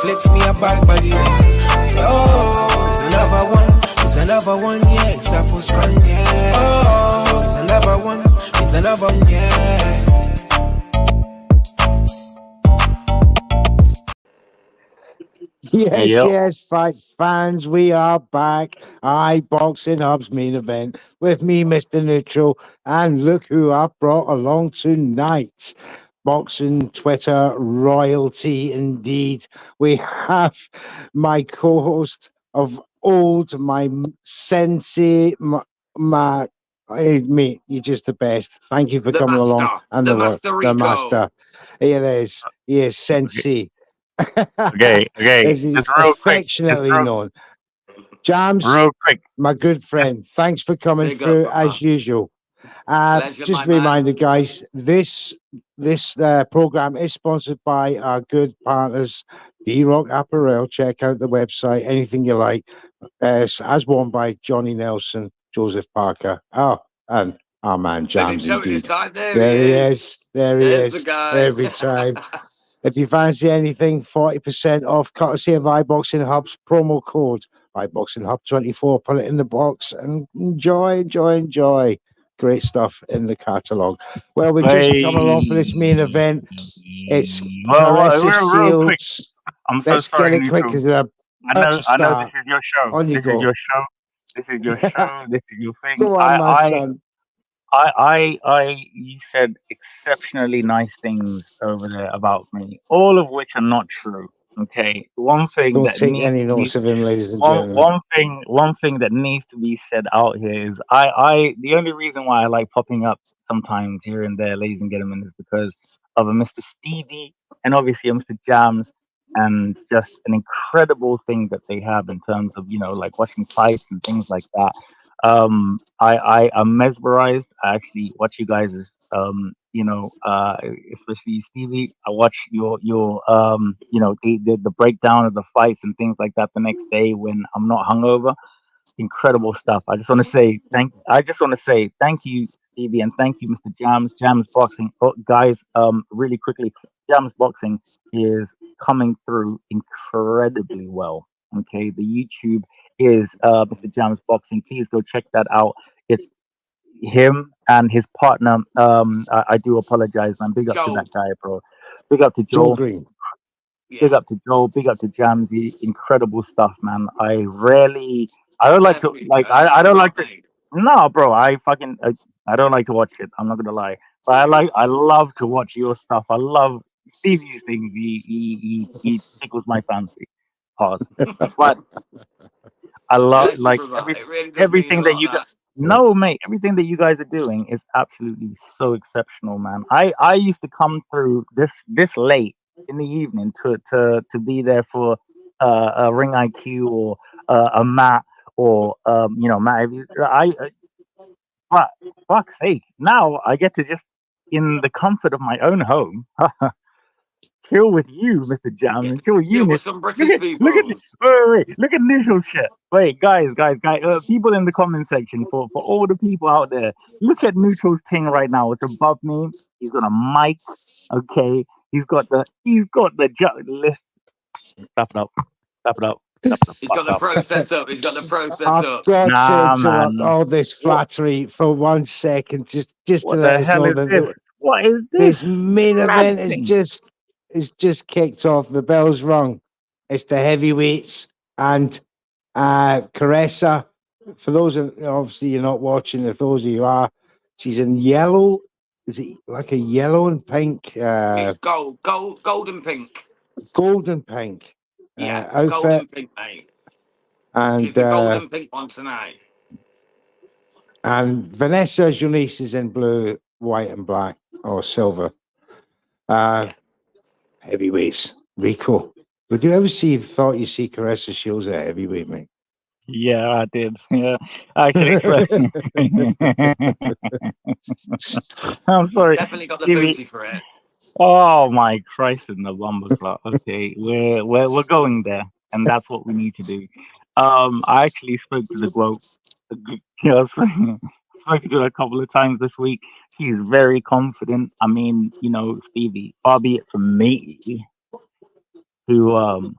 flex me a back body. Say, oh, it's another one. It's another one, yeah. It's a full strong, yeah. Oh, it's another one. It's another one, yeah. Yes, fight fans, we are back. iBoxingHub's main event with me, Mr. Neutral, and look who I've brought along tonight. Boxing Twitter royalty indeed. We have my co-host of old, my sensei, hey, mate, you're just the best. Thank you for coming along. And the master. Here it is. He is sensei. Okay. As he's affectionately known. Jams, real quick, my good friend, thanks for coming through as usual. Just a reminder, guys, this program is sponsored by our good partners, D-Rock Apparel. Check out the website, anything you like, as worn by Johnny Nelson, Joseph Parker, and our man Jams indeed. There he is. Every time. If you fancy anything, 40% off, courtesy of iBoxingHub's promo code, iBoxingHub24. Put it in the box and enjoy. Great stuff in the catalogue. Well, we're just coming along for this main event. It's Claressa Shields. I'm so sorry, get it quick because I know this is your show. This is your show. This is your thing. Go on, my son. You said exceptionally nice things over there about me, all of which are not true. Okay, one thing don't that take any notice of him, ladies and gentlemen. One thing that needs to be said out here is the only reason why I like popping up sometimes here and there, ladies and gentlemen, is because of a Mr. Stevie and obviously a Mr. Jams, and just an incredible thing that they have in terms of, you know, like watching fights and things like that. I am mesmerized. I actually watch you guys, especially Stevie. I watch your the breakdown of the fights and things like that the next day when I'm not hungover. Incredible stuff. I just want to say thank you, Stevie, and thank you, Mr. Jams Boxing. Oh, guys, really quickly, Jams Boxing is coming through incredibly well. Okay, the YouTube is Mr. Jams Boxing. Please go check that out. It's him and his partner. I do apologize, man. Big up to that guy, bro. Big up to Joel. Green. Big up to Joel. Big up to Jamsy. Incredible stuff, man. I don't like to. No, bro. I don't like to watch it. I'm not gonna lie. But I love to watch your stuff. I love Stevie's things. He tickles my fancy. Pause. But I love everything that you guys. No, mate, everything that you guys are doing is absolutely so exceptional, man. I used to come through this late in the evening to be there for a Ring IQ or a Matt or Matt. But fuck's sake, now I get to just in the comfort of my own home. Chill with you, Mr. Jam, and chill with you. With some British people. Look at Neutral shit. Wait, guys, people in the comment section, for all the people out there, look at Neutral's ting right now. It's above me. He's got a mic. Okay, he's got the list. Stop it up. He's got the process up. I've got to interrupt all this flattery for 1 second, just to let us know that what is this? This main event is just kicked off. The bell's rung. It's the heavyweights and Claressa. For those obviously you're not watching, if those of you are, she's in yellow. Is it like a yellow and pink? It's golden pink. Golden pink. Yeah, outfit. Golden pink, mate. And she's the golden pink one tonight. And Vanessa LePage-Joanisse is in blue, white, and black, or silver. Heavyweights. Rico, would you ever thought you see Claressa Shields at heavyweight, mate? Yeah, I did. Yeah, I can explain. I'm sorry. He's definitely got the booty for it. Oh my Christ in the lumber clock. Okay, we're going there, and that's what we need to do. I actually spoke to the Gwoat. Spoken to her a couple of times this week. She's very confident. I mean, Stevie, far be it from me to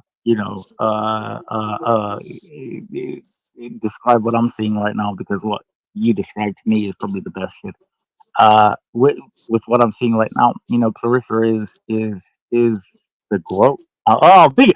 describe what I'm seeing right now, because what you described to me is probably the best shit. With what I'm seeing right now, Claressa is the Gwoat. Big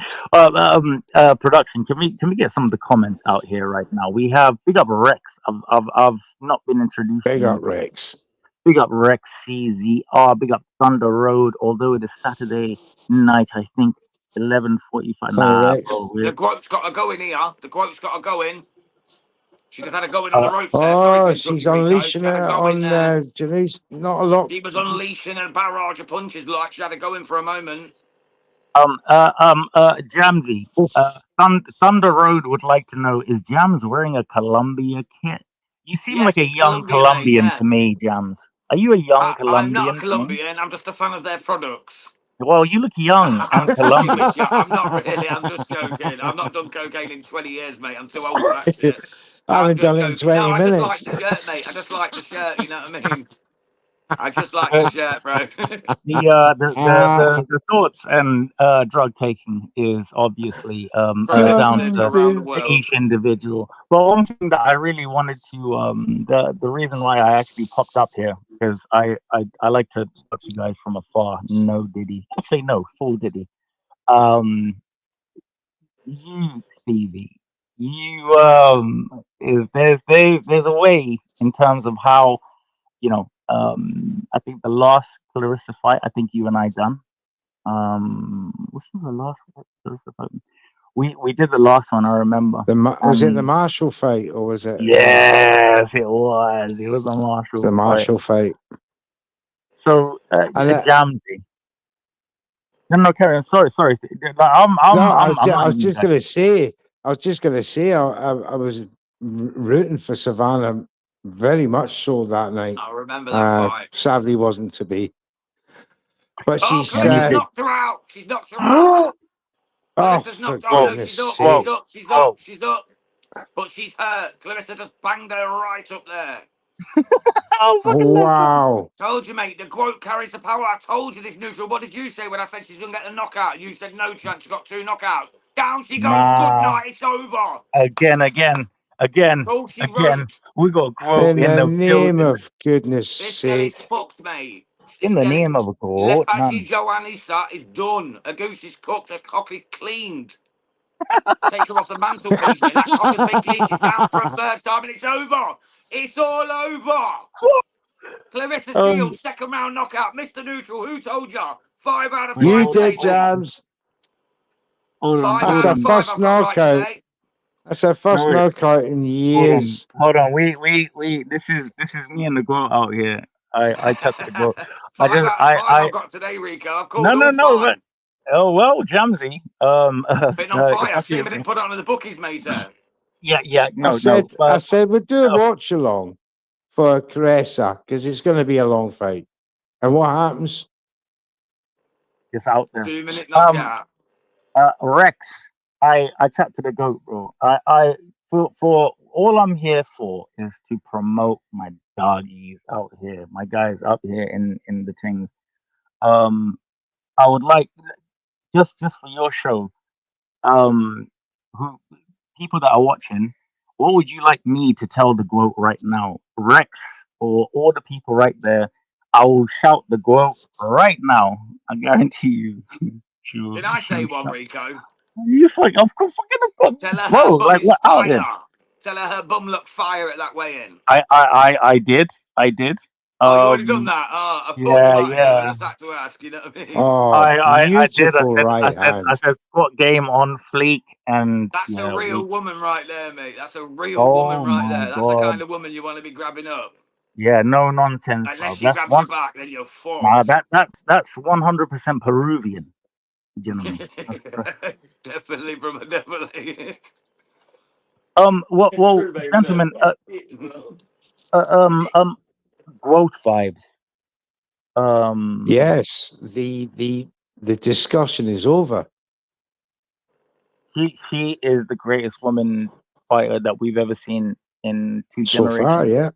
production. Can we get some of the comments out here right now? We have big up Rex. I've not been introduced. Big up Rex. Big up Rex CZR. Big up Thunder Road. Although it is Saturday night, I think 11:45. Nah, bro, the Gwoat's got to go in here. The Gwoat's got to go in. She just had to go in on the ropes there. Oh, she's unleashing it on Janice. Not a lot. She was unleashing a barrage of punches, like she had to go in for a moment. Jamsy, Thunder Road would like to know, is Jams wearing a Columbia kit? You seem like a young Colombian to me, Jams. Are you a young Colombian? I'm not a Colombian. I'm just a fan of their products. Well, you look young and Colombian. I'm not really. I'm just joking. I've not done cocaine in 20 years, mate. I'm too old for that shit. I haven't done it in 20 minutes. I just like the shirt, mate. I just like the shirt. You know what I mean? I just like the shirt, bro. The thoughts and drug taking is obviously down to each individual. But one thing that I really wanted to the reason why I actually popped up here, because I like to watch you guys from afar. No Diddy, actually no full Diddy. You Stevie, you there's a way in terms of how I think the last Claressa fight, I think you and I done. Which was the last Claressa fight? We did the last one, I remember. Was it the Marshall fight, or was it? Yes, it was. It was the Marshall. The Marshall fight. So, Jamsy. No, Karen. Sorry. I was just gonna say. I was rooting for Savannah. Very much so that night. I remember that fight. Sadly, wasn't to be. But she's knocked her out. She's knocked her out. She's up. But she's hurt. Claressa just banged her right up there. Wow. Told you, mate. The Gwoat carries the power. I told you this neutral. What did you say when I said she's going to get the knockout? You said no chance. She got 2 knockouts. Down she goes. Good night. It's over. Again. We got Gwoat in the name of goodness sake. This fucked, mate. In the name of a Gwoat. LePage-Joanisse is done. A goose is cooked. A cock is cleaned. Take her off the mantelpiece, mate. That cock has been cleaned. She's down for a 3rd time, and it's over. It's all over. Claressa Shields, 2nd round knockout. Mr. Neutral, who told you? 5 out of 5. You did, Jams. That's her first knockout. That's her first knockout in years. Hold on. We this is me and the Gwoat out here. I kept the Gwoat. I've got today, Rico. I've called no. But, oh well, Jamsy. Been on fire. Shame I didn't put it on the bookies, mate. Yeah. No, I said we'd do a watch along for Claressa because it's going to be a long fight. And what happens? It's out there. 2-minute knockout. Rex. I chat to the Gwoat, bro. I for all I'm here for is to promote my doggies out here, my guys up here in the things. I would like just for your show, who people that are watching, what would you like me to tell the Gwoat right now, Rex, or all the people right there? I will shout the Gwoat right now. I guarantee you. Did I say one, Rico? You fucking, of course, tell her bro, like what out there? Tell her bum looked fire at that weigh-in. I did. Oh, you already done that? Oh, I thought you might have. I just had to ask, you know what I mean? Oh, I did. I said squat game on fleek, and that's a real woman right there, mate. That's a real woman right there. That's the kind of woman you want to be grabbing up. Yeah, no nonsense. Unless you grab your back, then you're fucked. Nah, that's 100% Peruvian. You know what I mean? Definitely, bro, definitely. Well, gentlemen, Gwoat vibes. Yes, the discussion is over. She is the greatest woman fighter that we've ever seen in 2 generations. So far, yeah.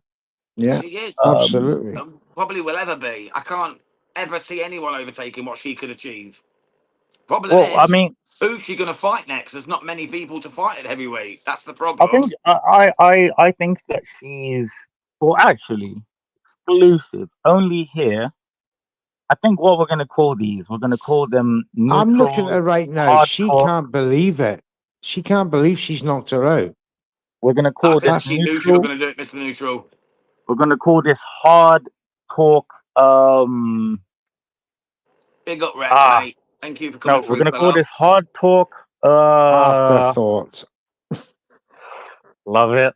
She is. Absolutely. Probably will ever be. I can't ever see anyone overtaking what she could achieve. Problem Well, is, I mean, who's she going to fight next? There's not many people to fight at heavyweight. That's the I problem. think I think that she's, well, actually exclusive only here. I think what we're gonna call these, we're gonna call them I'm looking at neutral her right now. hard She talk. can't believe it. She can't believe she's knocked her out. We're gonna I call said this she knew she was neutral. going to do it, Mr. Neutral. We're gonna call this hard talk. Big up, Rex, mate. Thank you for coming No, we're through, gonna call fella. this hard talk. Afterthought. Love it,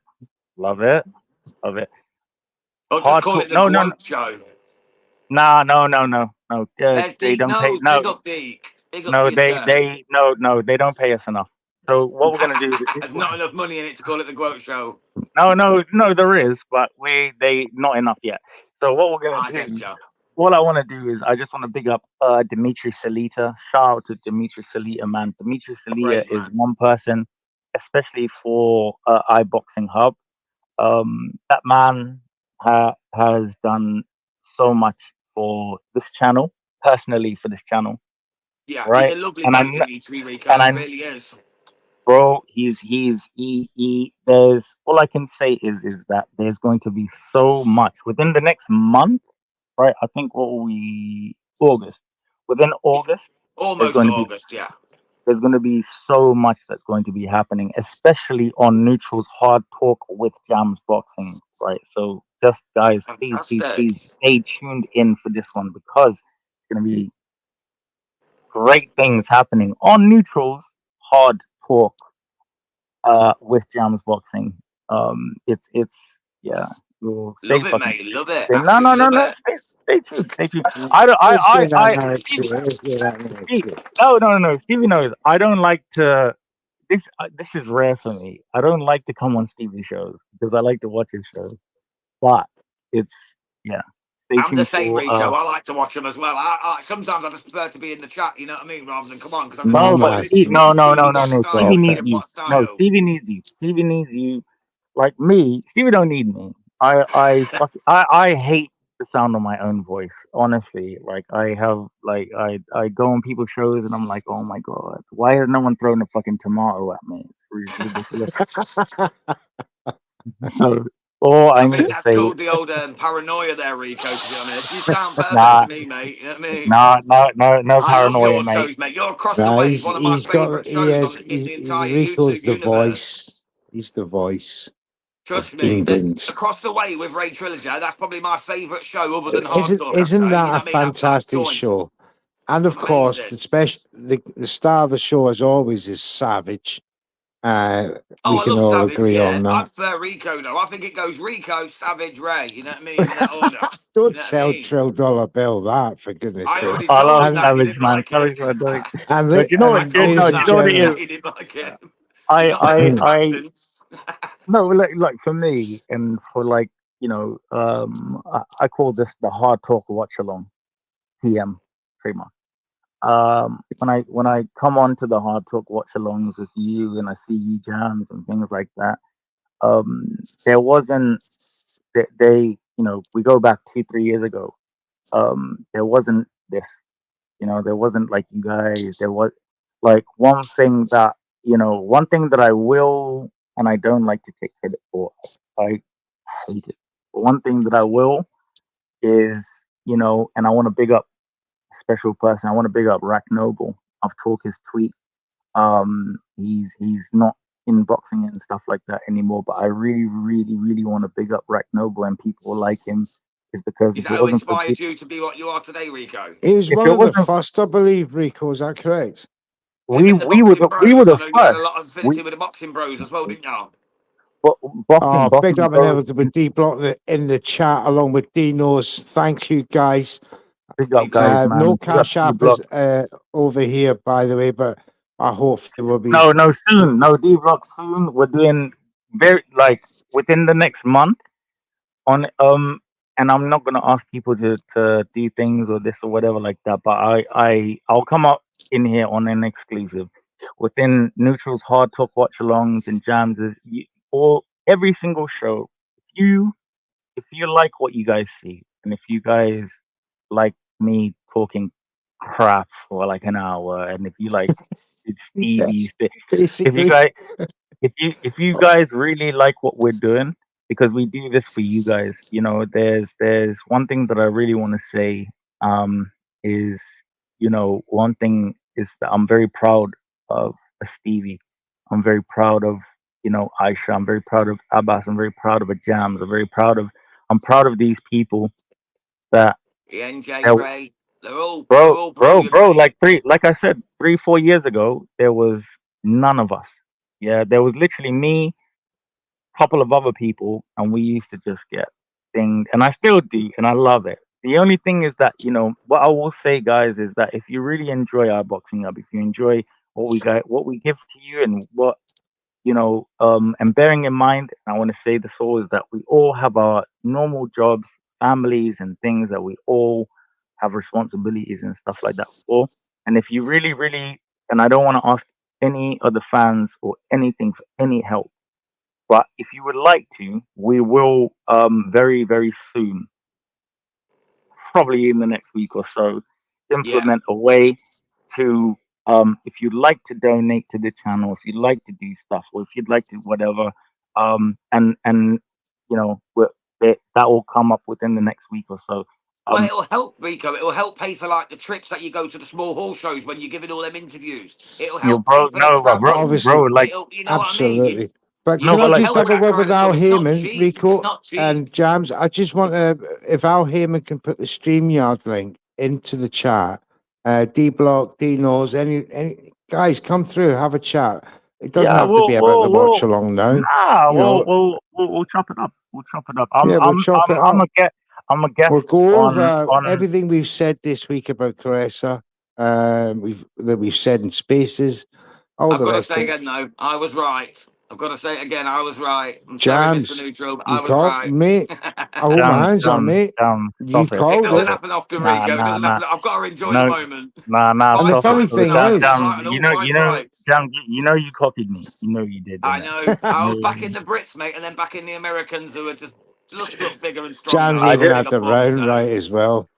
love it, love it. Or just Hard call talk. it the No, no, Gwoat show. no. There's They Deke. don't pay. No, No, big up Deke. Big up no, to yourself. no, they don't pay us enough. So what we're gonna do? There's not enough money in it to call it the Gwoat show. No, there is, but they not enough yet. So what we're I gonna guess do? so. What I want to do is I just want to big up Dimitri Salita. Shout out to Dimitri Salita, man. Dimitri Salita Great, is man. one person, especially for iBoxingHub. That man has done so much for this channel, personally for this channel, Yeah, he's right? a lovely And bloke, Dimitri Rico. and I, He really is. bro, there's, all I can say is that there's going to be so much within the next month, right? I think August. Within August, there's Almost going to be August, yeah. there's going to be so much that's going to be happening, especially on Neutral's Hard Talk with Jams Boxing, right? So just guys, please Fantastic. stay tuned in for this one, because it's going to be great things happening on Neutral's Hard Talk with Jams Boxing. It's yeah. You'll stay Love it, fucking. mate. Love it. No, Absolutely love no. it. Stay tuned. Stay tuned. I don't. Let's get that I. now, Steve, too. Let's get that now, Steve, too. no. Stevie knows. I don't like to. This is rare for me. I don't like to come on Stevie shows because I like to watch his shows. But it's, yeah. Stay I'm the tuned same, for. Rico. I like to watch them as well. I sometimes I just prefer to be in the chat, you know what I mean, rather than come on, because I just No, No, enjoy but man. Steve, listening to Stevie, what no. style, Stevie Stop needs it. you. what No, style. Stevie needs you. Stevie needs you. Like me, Stevie don't need me. I hate the sound of my own voice. Honestly, like I go on people's shows and I'm like, oh my god, why has no one thrown a fucking tomato at me? It's ridiculous. So all I I need think to that's say, called the old paranoia there, Rico, to be honest. You sound perfect nah, to me, mate. You know what I mean? no I love paranoia, your mate. shows, mate. You're Across the Nah, Way is one of my favourite he shows is, in the entire Rico's YouTube the universe. voice. He's the voice Trust of me, England. Across the Way with Ray Trilogy, that's probably my favourite show other than Hard Talk, I'd Isn't say. You that know a what I mean? That fantastic joint, show? And it's of course, amazing. the star of the show, as always, is Savage. We I can love all Savage, agree yeah. on I that. prefer Rico, though. I think it goes Rico, Savage, Ray. You know what I mean? In that order. Don't You know what I tell mean? Trill Dollar Bill that, for goodness I sake. already I told love him that, and he Savage, didn't man. like it. Savage, man. And, But you know I what? told ladies him No, and you that, know what it gentlemen, is. he didn't like it. I, He's not the biggest of I, accents. no, like for me, and for like, I call this the hard talk watch along, TM, trademark. When I come on to the hard talk watch alongs with you and I see you jams and things like that, there wasn't, we go back 2-3 years ago. There wasn't this, there wasn't like you guys. There was like one thing that I will, and I don't like to take credit for. I hate it. But one thing that I will is, and I want to big up a special person. I want to big up Rack Noble. I've talked his tweet. He's not in boxing and stuff like that anymore. But I really, really, really want to big up Rack Noble and people like him, is because Is if that it who wasn't for inspired you to be what you are today, Rico? he was if one it of the wasn't first, I believe, Rico. Is that correct? Him in the Boxing we were Bros. I the know you had a first. lot of affinity with the Boxing Bros as well, didn't you? Boxing Oh, big boxing up and bros. ever to with D Block in the chat, along with Dino's. Thank you, guys. Big up, Big up. guys, No man. Big up cash to you, app Block. is over here, by the way, but I hope it will be. No, soon. No, D Block soon. We're doing very, like, within the next month on and I'm not gonna ask people to do things or this or whatever like that, but I'll come up in here on an exclusive within Neutral's hard talk watch alongs and jams, or every single show. If you like what you guys see, and if you guys like me talking crap for like an hour, and if you like, it's Stevie's. Yes, If you basically. guys, if you guys really like what we're doing, because we do this for you guys, you know, there's one thing that I really want to say, is, you know, one thing is that I'm very proud of Stevie. I'm very proud of, you know, Aisha. I'm very proud of Abbas. I'm very proud of Jams. I'm proud of these people that, NJ that Ray, they're all brilliant, bro, mate. like I said, 4 years ago, there was none of us. Yeah, there was literally me, couple of other people, and we used to just get things, and I still do, and I love it. The only thing is that, you know, what I will say, guys, is that if you really enjoy our boxing up, if you enjoy what we give to you, and what, you know, and bearing in mind, and I want to say this all, is that we all have our normal jobs, families, and things that we all have responsibilities and stuff like that for. And if you really, really, and I don't want to ask any of the fans or anything for any help, but if you would like to, we will, very, very soon, probably in the next week or so, implement a way to, if you'd like to donate to the channel, if you'd like to do stuff, or if you'd like to whatever, and you know, that will come up within the next week or so. Well, it'll help, Rico. It'll help pay for like the trips that you go to the small hall shows when you're giving all them interviews. It'll help pay for the travel. Obviously, like, You know absolutely. what I mean? But You can no, I but need like, just help have with a that word kind with of Al stuff. It's not Heyman, cheap. It's Rico, not cheap. and Jams? I just want if Al Heyman can put the StreamYard link into the chat. D Block, D knows, any guys, come through, have a chat. It doesn't have to be about the watch along now. Nah, You know, we'll chop it up. We'll chop it up. we'll chop it up. I'm a guest. We'll go over on everything we've said this week about Claressa. We've said in spaces. All I've the got to rest say of it. again, though, I was right. I've got to say it again, I was right. I'm sorry, Mr. Jams, Neutral, but you I was called right. mate. I hold my hands on, mate. You Stop it. It called doesn't it. happen often, Nah, Rico. It nah, doesn't nah. happen. I've got to enjoy No, the moment. nah. And the Fights funny right thing tonight. is, I'm right on all five fights. Jams, you know you copied me. You know you did, I didn't know. I was it? back in the Brits, mate, and then back in the Americans who are just look bigger and stronger. Jams I'm even a had bigger the bomb, round so right as well.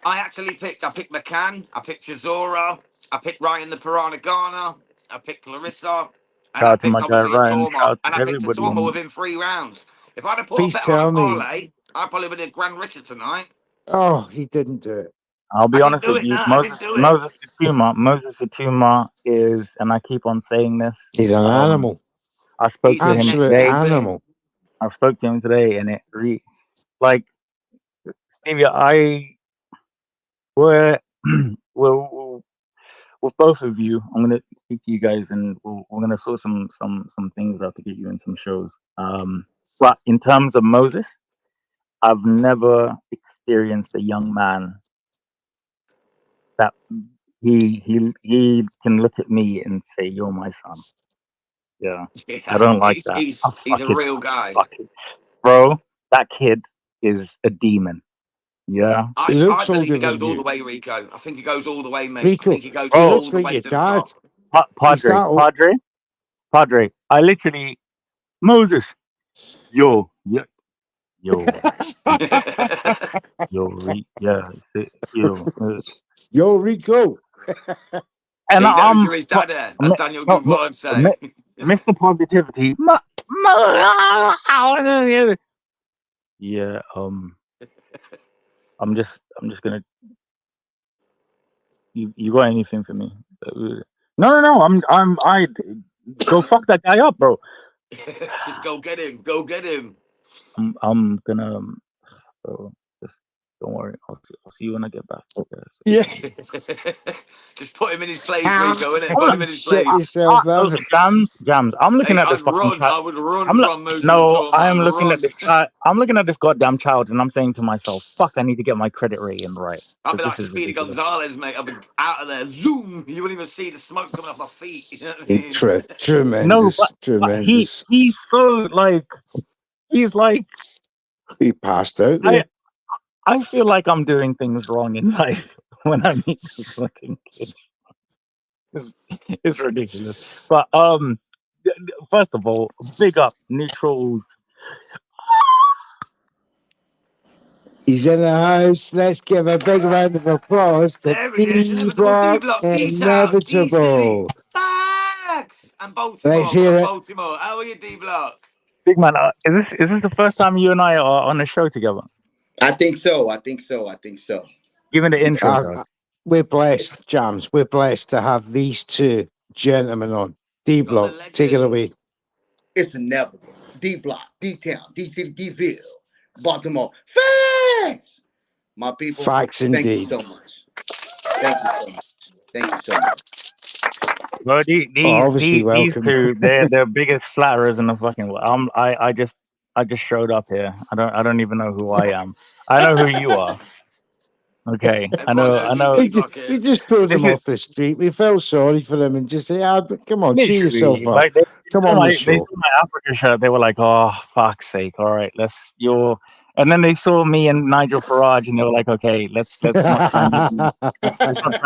I actually picked McCann, I picked Chisora, I picked Ryan the Piranha Ghana, I picked Claressa, and Shout I out to my picked guy obviously a Ryan. Torma. Shout out And to I picked a everybody. Torma within 3 rounds. If I'd have put a Please bet on a tell me. parlay, I probably would have Grand Richard tonight. Oh, he didn't do it. I'll be I didn't honest do with it, you. no, I didn't do it. Moses Atuma is, and I keep on saying this. He's an animal. I spoke He's to him Absolute today. animal. And it like, Stevie, we're with both of you. I'm gonna speak to you guys, and we're gonna sort some things out to get you in some shows. But in terms of Moses, I've never experienced a young man that he can look at me and say, "You're my son." Yeah, I don't like that. He's a real guy. Bro, that kid is a demon. Yeah. He I looks believe older he goes than all the you. way, Rico. I think he goes all the way, mate. I Rico, think he goes he Bro, looks all the like way your to the dad. top. Padre. I literally, Moses. Yo, Yo, Rico. and He knows you're his dad, as Daniel Gwoat say. Mr. Positivity. Yeah, I'm just gonna. You got anything for me? No. I go fuck that guy up, bro. Just go get him. Go get him. I'm gonna. Bro, just don't worry. I'll see you when I get back. Yeah. Just put him in his place, Rico, innit? Put him in his Shit place. yourself, man. Jams. I'm looking Hey, at this fucking child. I would run from Moses and I am I'd looking run. at this child. I'm looking at this goddamn child, and I'm saying to myself, "Fuck! I need to get my credit rating right." I'd be like This is Speedy ridiculous. Gonzalez, mate. I'd be out of there. Zoom. You wouldn't even see the smoke coming off my feet. You know what I mean? Tremendous. No, but he's so like, he's like, he passed out there. I feel like I'm doing things wrong in life when I meet this fucking kid. It's ridiculous. But first of all, big up neutrals. He's in the house. Let's give a big round of applause to There he is, inevitable D-Block D-Block, D-Town, D-City. Inevitable. Thanks! And Let's Baltimore, hear from it. Baltimore. How are you, D-Block? Big man, is this the first time you and I are on a show together? I think so. I think so. I think so. Give me the intro, guys. We're blessed, Jams. We're blessed to have these two gentlemen on. D-Block, take it away. It's inevitable. D-Block, D-Town, D-City, D-Ville, Baltimore. Facts! My people, Facts indeed. Thank you so much. Thank you so much. Thank you so much. Well, obviously these welcome. two, they're biggest flatterers in the fucking world. I just showed up here. I don't even know who I am. I know who you are. Okay, I know. We just pulled him off the street. We felt sorry for him and just say, come on, cheer yourself up. Like Come on the they show. saw my Africa shirt. They were like, "Oh, fuck's sake! All right, And then they saw me and Nigel Farage, and they were like, "Okay, let's not try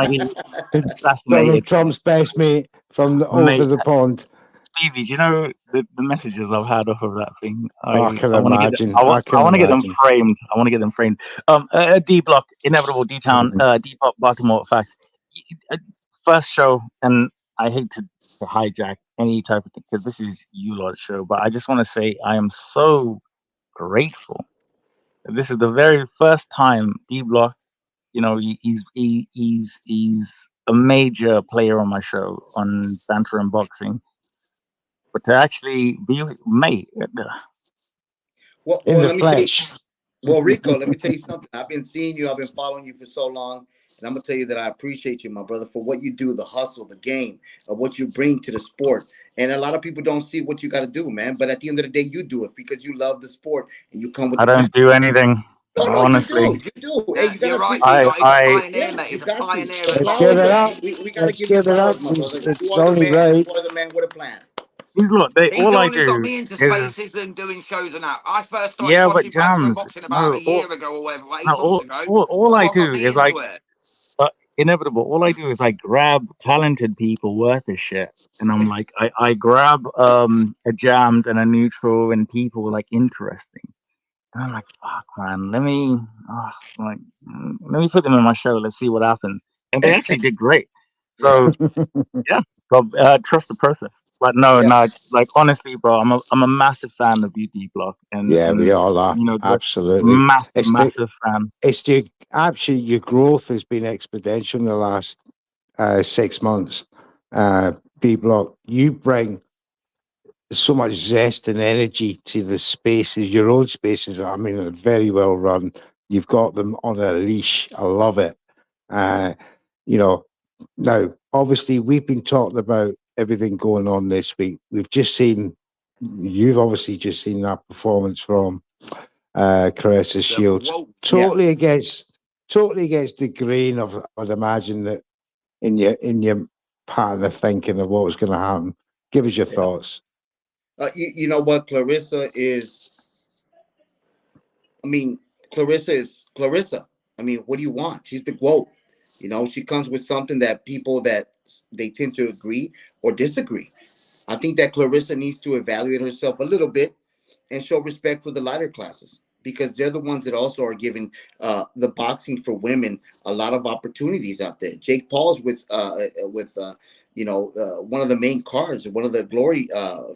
and get assassinated." Donald Trump's best mate from over the pond. Stevie, do you know the messages I've had off of that thing? I can imagine. I want to get them framed. I want to get them framed. D-Block, Inevitable, D-Town, D-Pop, Baltimore, Facts. First show, and I hate to hijack any type of thing because this is you lot's show, but I just want to say I am so grateful. This is the very first time D-Block, you know, he's a major player on my show on Banter and Boxing. But to actually be mate. Well, let me flesh. Tell you. Well, Rico, let me tell you something. I've been seeing you. I've been following you for so long, and I'm gonna tell you that I appreciate you, my brother, for what you do, the hustle, the game, of what you bring to the sport. And a lot of people don't see what you got to do, man. But at the end of the day, you do it because you love the sport and you come with. I don't do anything. No, honestly, you do. Yeah, hey, you're right. He's a pioneer, mate. He's a pioneer. Let's give it up. We give it up. It's only right. One of the man with a plan. He's all I do got me into spaces and doing shows and that. I first started watching Jams, boxing about a year ago or whatever, 8 months ago. All I do is like Inevitable. All I do is I grab talented people worth of shit, and I'm like, I grab a Jams and a Neutral and people like interesting. And I'm like, fuck, man, let me put them in my show. Let's see what happens. And they actually did great. So yeah, trust the process. But no, like honestly, bro, I'm a massive fan of you, D-Block. And we all are. You know, absolutely massive fan. It's your growth has been exponential in the last 6 months. D-Block, you bring so much zest and energy to the spaces, your own spaces. I mean, they're very well run. You've got them on a leash. I love it. You know, now obviously we've been talking about everything going on this week. You've obviously just seen that performance from Claressa Shields. Totally against the grain of, I'd imagine, that in your pattern of thinking of what was going to happen. Give us your thoughts. You know what, Claressa is. I mean, Claressa is Claressa. I mean, what do you want? She's the Gwoat. You know, she comes with something that people that they tend to agree or disagree. I think that Claressa needs to evaluate herself a little bit and show respect for the lighter classes, because they're the ones that also are giving the boxing for women a lot of opportunities out there. Jake Paul's with one of the main cards, one of the glory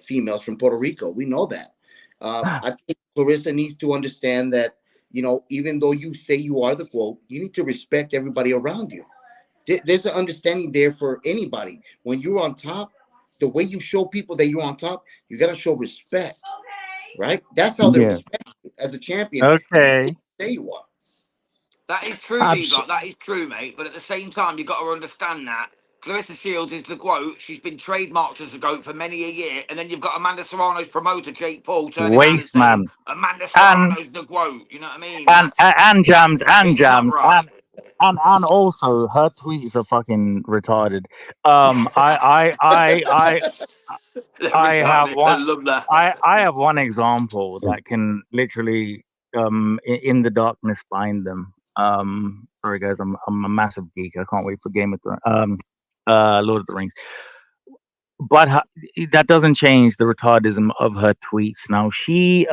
females from Puerto Rico. We know that. I think Claressa needs to understand that, you know, even though you say you are the Gwoat, you need to respect everybody around you. There's an understanding there for anybody. When you're on top, the way you show people that you're on top, you got to show respect, right? That's how they respect you as a champion. Okay. There you are. That is true, D-Block. That is true, mate. But at the same time, you've got to understand that Claressa Shields is the Gwoat. She's been trademarked as the GOAT for many a year. And then you've got Amanda Serrano's promoter, Jake Paul, turning around and saying, Amanda Serrano's the GWOAT. You know what I mean? And Jams. And also her tweets are fucking retarded. I have one example that can literally in the darkness bind them. Sorry guys, I'm a massive geek. I can't wait for Lord of the Rings. but that doesn't change the retardism of her tweets. Now she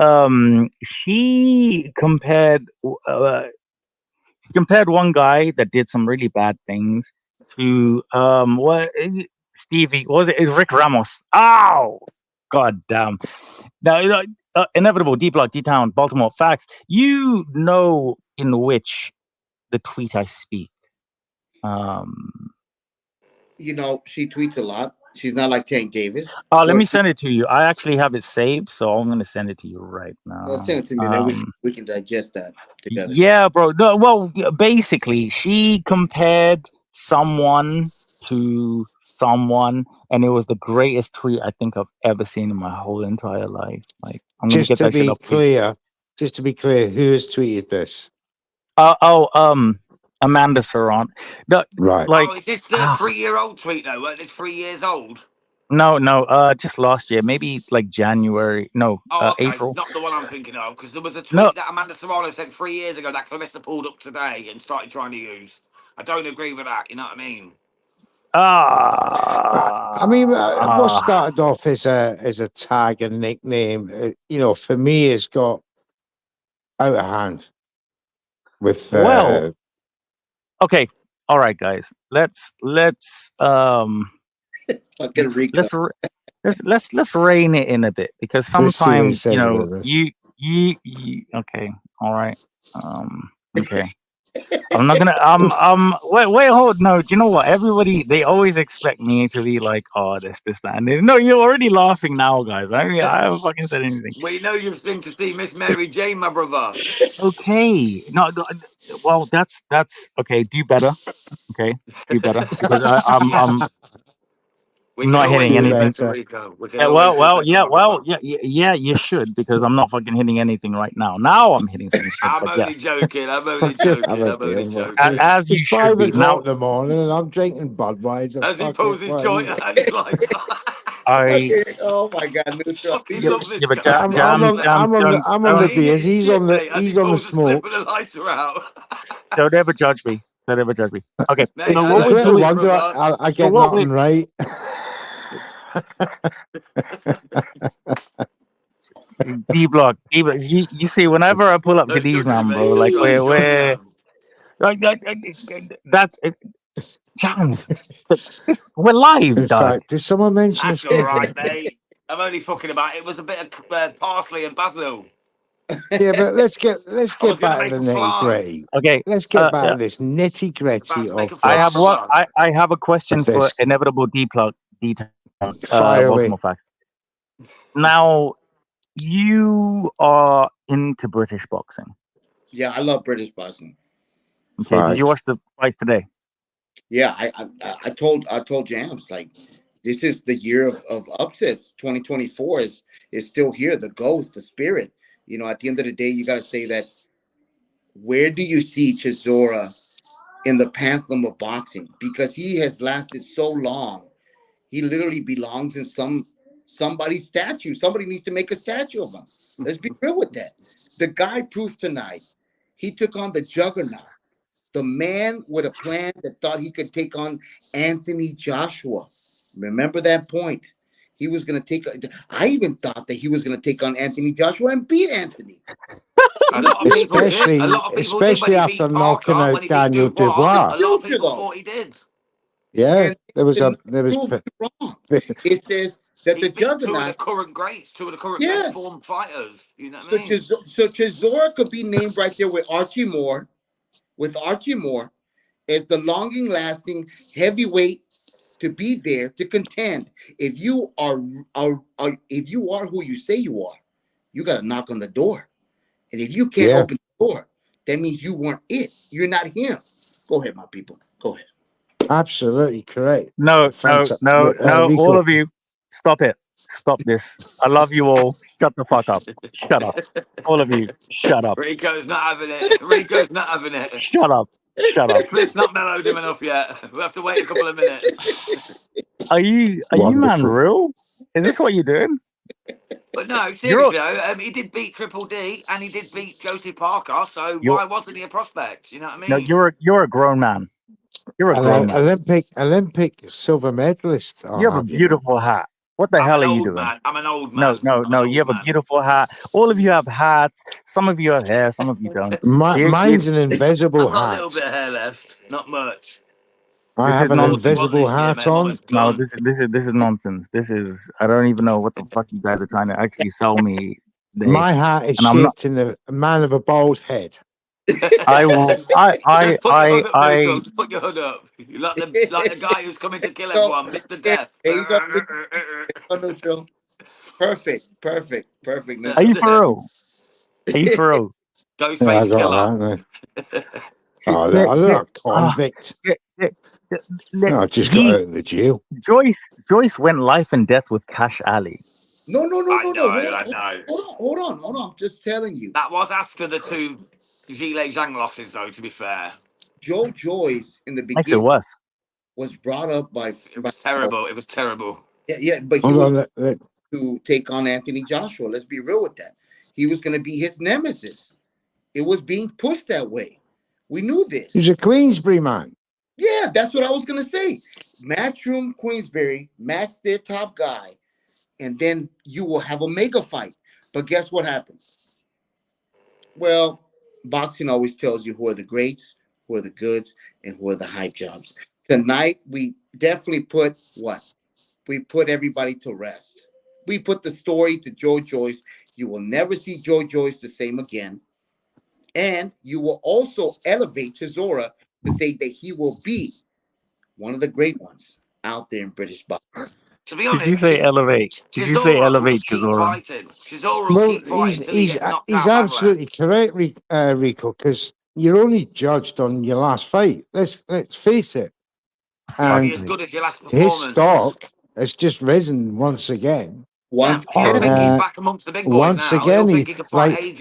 compared one guy that did some really bad things to what Stevie, what was it? Is Rick Ramos? Ow, god damn. Now inevitable D Block D Town Baltimore facts. You know in which the tweet I speak. You know, she tweets a lot. She's not like Tank Davis. Let me send it to you. I actually have it saved, so I'm going to send it to you right now. Send it to me, then we can digest that together. Yeah, bro. No, well, basically, she compared someone to someone, and it was the greatest tweet I think I've ever seen in my whole entire life. Like, I'm going to get that shit up. Just to be clear, who has tweeted this? Amanda Serrant. Right. Like, is this the 3-year-old tweet though? Weren't this 3 years old? No, just last year, maybe like January. No, okay. April. It's not the one I'm thinking of, because there was a tweet that Amanda Serrano sent 3 years ago that Claressa pulled up today and started trying to use. I don't agree with that. You know what I mean? I mean, what started off as a tag and nickname, you know, for me, it's got out of hand. With okay, all right, guys. Let's rein it in a bit, because sometimes you know you okay, all right, okay. I'm not gonna wait hold no. Do you know what? Everybody, they always expect me to be like, oh, this that, and no, you're already laughing now, guys. I mean, I haven't fucking said anything. We know you've been to see Miss Mary Jane, my brother. Okay, no, well, that's okay. Do better, okay, do better, because I'm not hitting anything. Yeah, you should, because I'm not fucking hitting anything right now. Now I'm hitting some shit. I'm only joking. I'm only joking. As you should be. Now in the morning, and I'm drinking Budweiser. As he pulls his joint and he's like, oh my god, I'm on the beers. He's on the smoke. Don't ever judge me. Don't ever judge me. Okay, so what we do? Wonder I get nothing right. D Block. You see, whenever I pull up to these, man, bro, like we're like that's Jams. We're live, in dog. fact, did someone mention that's all right, mate. I'm only fucking about. It was a bit of parsley and basil. Yeah, but let's get back to the nitty gritty. Okay, let's get back to this nitty gritty of. I have a question for inevitable D Block. Fire away. Facts. Now, you are into British boxing. Yeah, I love British boxing. Okay, did you watch the fights today? Yeah, I told Jams, like, this is the year of upsets. 2024 is still here. The ghost, the spirit. You know, at the end of the day, you got to say that. Where do you see Chisora in the pantheon of boxing? Because he has lasted so long. He literally belongs in somebody's statue. Somebody needs to make a statue of him. Let's be real with that. The guy proved tonight. He took on the juggernaut. The man with a plan that thought he could take on Anthony Joshua. Remember that point? He was going to take. I even thought that he was going to take on Anthony Joshua and beat Anthony. Especially after knocking out Daniel Dubois. A lot of people thought he did. Yeah, there was. Wrong. It says that the juggernaut, two of the current greats, two of the current best formed fighters. You know what I mean? So Chisora could be named right there with Archie Moore, as the longing-lasting heavyweight to be there to contend. If you are who you say you are, you got to knock on the door, and if you can't open the door, that means you weren't it. You're not him. Go ahead, my people. Go ahead. Absolutely correct. No. All of you, stop it. Stop this. I love you all. Shut the fuck up. Shut up. All of you, shut up. Rico's not having it. Shut up. It's not mellowed him enough yet. We'll have to wait a couple of minutes. Are you man real? Is this what you're doing? But no, seriously, he did beat Triple D and he did beat Josie Parker. So why wasn't he a prospect? You know what I mean? No, you're a grown man. You're a grown man. Olympic silver medalist. You have a beautiful hat. What the hell are you doing? I'm an old man. No. You have a beautiful hat. All of you have hats. Some of you have hair. Some of you don't. Mine's an invisible I've got hat. a little bit of hair left. Not much. I have an invisible hat on. No, this is nonsense. This is, I don't even know what the fuck you guys are trying to actually sell me. My hat is shaped in the man of a bald head. I will. Just put your hood up. You like the guy who's coming to kill everyone, Mr. Death. Perfect. Are you for real? Ghostface killer. I look convict. I just got out of the jail. Joyce went life and death with Cash Ali. No. I know. Hold on. I'm just telling you. That was after the 2 Gile Zhang losses, though, to be fair. Joyce in the beginning Makes it worse. was brought up by... It was terrible. It was terrible. Yeah, but he was to take on Anthony Joshua. Let's be real with that. He was going to be his nemesis. It was being pushed that way. We knew this. He's a Queensbury man. Yeah, that's what I was going to say. Matchroom Queensbury, match their top guy, and then you will have a mega fight. But guess what happened? Well, boxing always tells you who are the greats, who are the goods, and who are the hype jobs. Tonight, we definitely put what? We put everybody to rest. We put the story to Joyce. You will never see Joyce the same again. And you will also elevate Chisora to say that he will be one of the great ones out there in British boxing. To be honest, did you say elevate Chisora? He's absolutely correct, Rico, because you're only judged on your last fight. Let's face it. And as good as your last performance. His stock has just risen once again. He's back amongst the big boys once now. again,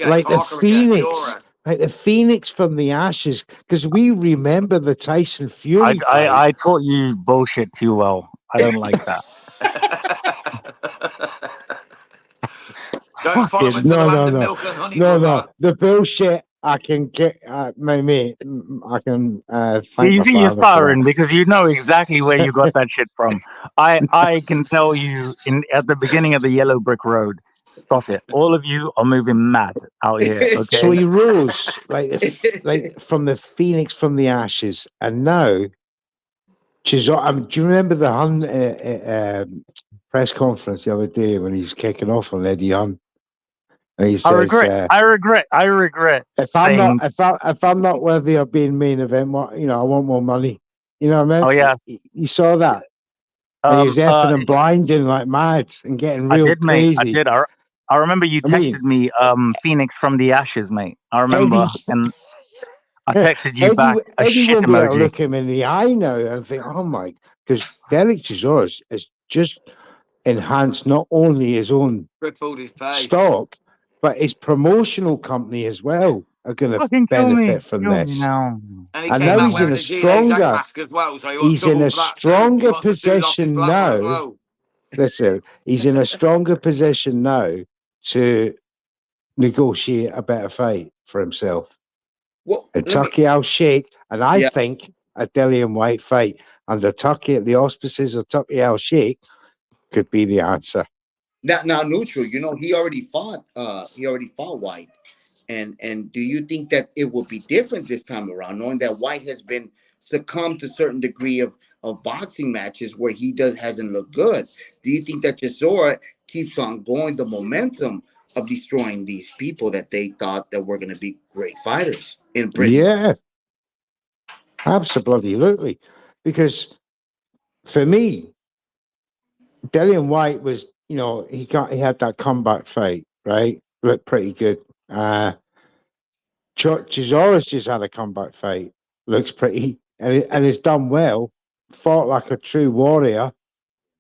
like the Phoenix. Again, like the Phoenix from the ashes, because we remember the Tyson Fury fight. I taught you bullshit too well. I don't like that. Don't follow me to the land of milk and honey. No. The bullshit I can get, my mate. I can. You see, you're stuttering because you know exactly where you got that shit from. I can tell you at the beginning of the Yellow Brick Road. Stop it! All of you are moving mad out here. Okay. So he rose like from the Phoenix from the ashes, and now Chisora. Do you remember the Hunt press conference the other day when he was kicking off on Eddie Hunt? And he says, I regret. If I'm not worthy of being main event, I want more money. You know what I mean? Oh yeah, you saw that. And he was effing and blinding like mad and getting real crazy. I did. I remember you texted me Phoenix from the ashes, mate. I remember, and I texted you back a shit emoji. I look him in the eye now and think, oh my, because Derek Chisora has just enhanced not only his own stock, but his promotional company as well are going to benefit from this. And now he's in a stronger. He's in a stronger position now. Listen, he's in a stronger position now to negotiate a better fight for himself. Tucky Al-Sheikh, and I think a Dillian White fight under Tucky at the auspices of Tucky Al-Sheikh could be the answer. Now, neutral. He already fought. White, and do you think that it will be different this time around, knowing that White has been succumbed to a certain degree of boxing matches where he hasn't looked good? Do you think that Chisora keeps on going the momentum of destroying these people that they thought that were going to be great fighters in Britain? Yeah, absolutely. Because for me, Dillian White was, he had that comeback fight, right? Looked pretty good. Chisora's just had a comeback fight. Looks pretty, and has done well. Fought like a true warrior,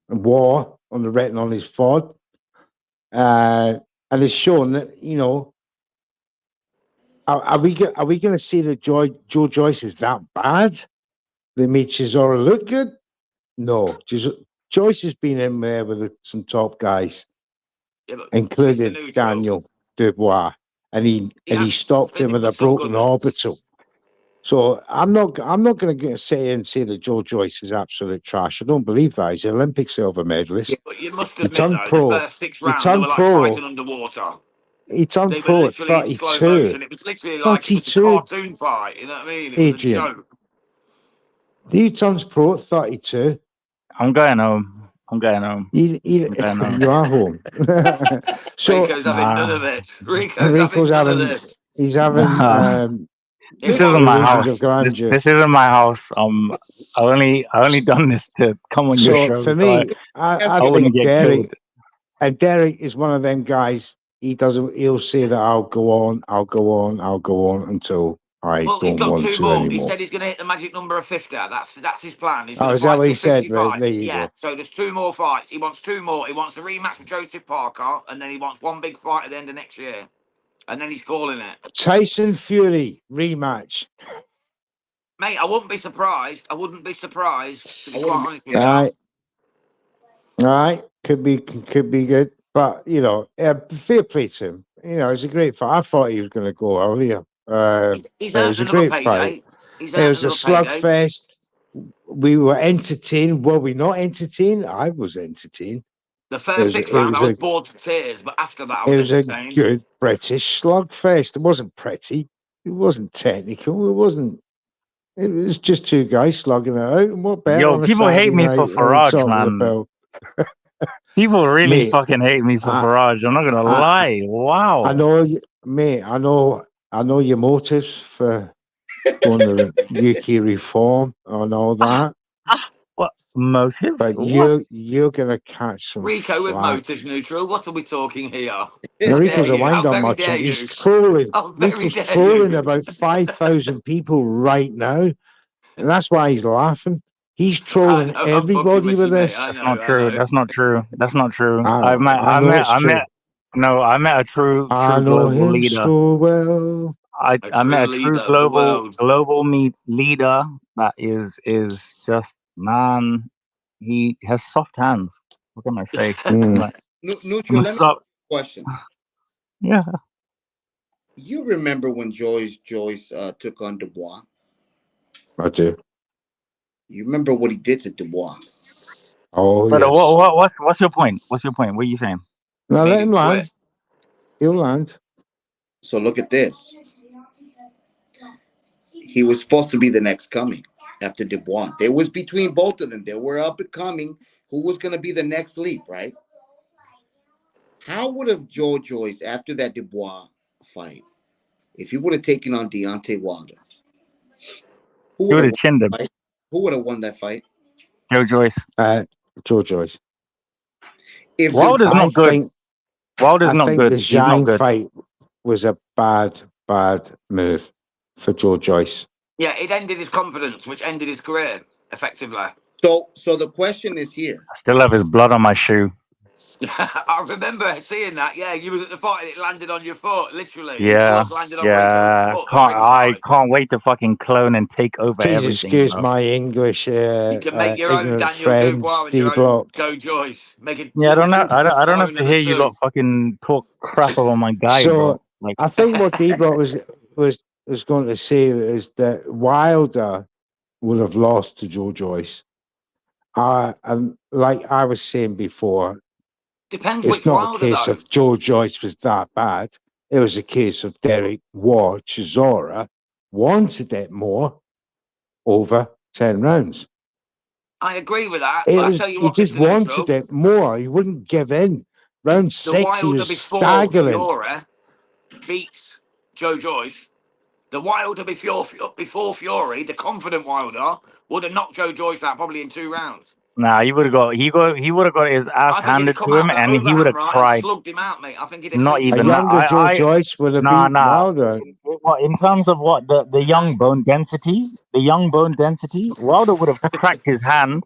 and war written on his forehead, and it's shown that are we going to see that Joe Joyce is that bad? They made Chisora look good. No, Joyce has been in there with some top guys, including Daniel Dubois, and he stopped him with a broken orbital. So I'm not going to sit here and say that Joe Joyce is absolute trash. I don't believe that. He's an Olympic silver medalist. Yeah, but you must He admit, turned though, pro. the first 6 He rounds, they turned were like pro. fighting underwater. He turned They were pro at literally in slow 32. motion. It was literally like it was a 32. cartoon fight. You know what I mean? It was a Adrian. joke. He turns pro at 32. I'm going home. I'm going home. You are home. So Rico's having none of it. Rico's having none of having. this. He's having. This isn't my house. This isn't my house. I only done this to come on your show. For me, I wouldn't think get Derek, killed. and Derek is one of them guys. He'll say that I'll go on until I Well, he's don't got want 2 to more. anymore. He said he's going to hit the magic number of 50. That's his plan. He's Oh, going to is that fight what he till said? 55. There you Yeah. go. So there's 2 more fights. He wants 2 more. He wants a rematch with Joseph Parker, and then he wants one big fight at the end of next year, and then he's calling it. Tyson Fury rematch. Mate, I wouldn't be surprised. To be quite honest with you. All right. Could be good. But, fair play to him. It's a great fight. I thought he was going to go earlier. He's it was a great fight. It was a slugfest. We were entertained. Were we not entertained? I was entertained. The first 6 rounds, I was bored to tears, but after that, I was entertained. It was a good British slugfest. It wasn't pretty. It wasn't technical. It was just 2 guys slugging it out. And what better on a people Saturday hate me for Farage, man. People really fucking hate me for Farage. I'm not gonna lie. Wow. I know, mate. I know your motives for going to UK reform and all that. What motives? But you're gonna catch some Rico flack. with motives neutral. What are we talking here? Rico's a wind-up merchant. He's trolling. Rico's trolling about 5,000 people right now, and that's why he's laughing. He's trolling everybody with this. That's not true. That's not true. I met a true global leader. So well. I met a true global leader that is just, man. He has soft hands. What can I say? Neutral, let me question. Yeah. You remember when Joyce took on Dubois? I do. You remember what he did to Dubois? Oh, but yes. What's your point? What are you saying? No, let him land. He'll land. So look at this. He was supposed to be the next coming after Dubois. There was between both of them. They were up and coming. Who was going to be the next leap, right? How would have Joyce, after that Dubois fight, if he would have taken on Deontay Wilder, who would have chinned him? Who would have won that fight? Joyce. Joe Joyce. If Wilder's not good. Wilder's not good. The Zhang fight was a bad move for Joe Joyce. Yeah, it ended his confidence, which ended his career, effectively. So the question is here. I still have his blood on my shoe. I remember seeing that. Yeah, you was at the fight and it landed on your foot, literally. Yeah, I can't wait to fucking clone and take over everything. Excuse my English. You can make your own Daniel friends, Dubois and your own Joe Joyce. Make it. Yeah, I don't know. I don't have to hear you lot fucking talk crap about my guy. So bro. I think what D-Block was going to say is that Wilder would have lost to Joe Joyce. And like I was saying before. Depends it's which not Wilder, a case though. of Joe Joyce was that bad. It was a case of Derek Chisora wanted it more over 10 rounds. I agree with that. He just wanted it more. He wouldn't give in. Round 6, he was staggering. Fury beats Joe Joyce. The Wilder before Fury, the confident Wilder, would have knocked Joe Joyce out probably in 2 rounds. Nah, he would have got his ass handed to him, and he would have cried. Slugged him out, mate. I think he'd not even. A younger Joe Joyce would have beaten Wilder. In terms of what the young bone density, Wilder would have cracked his hand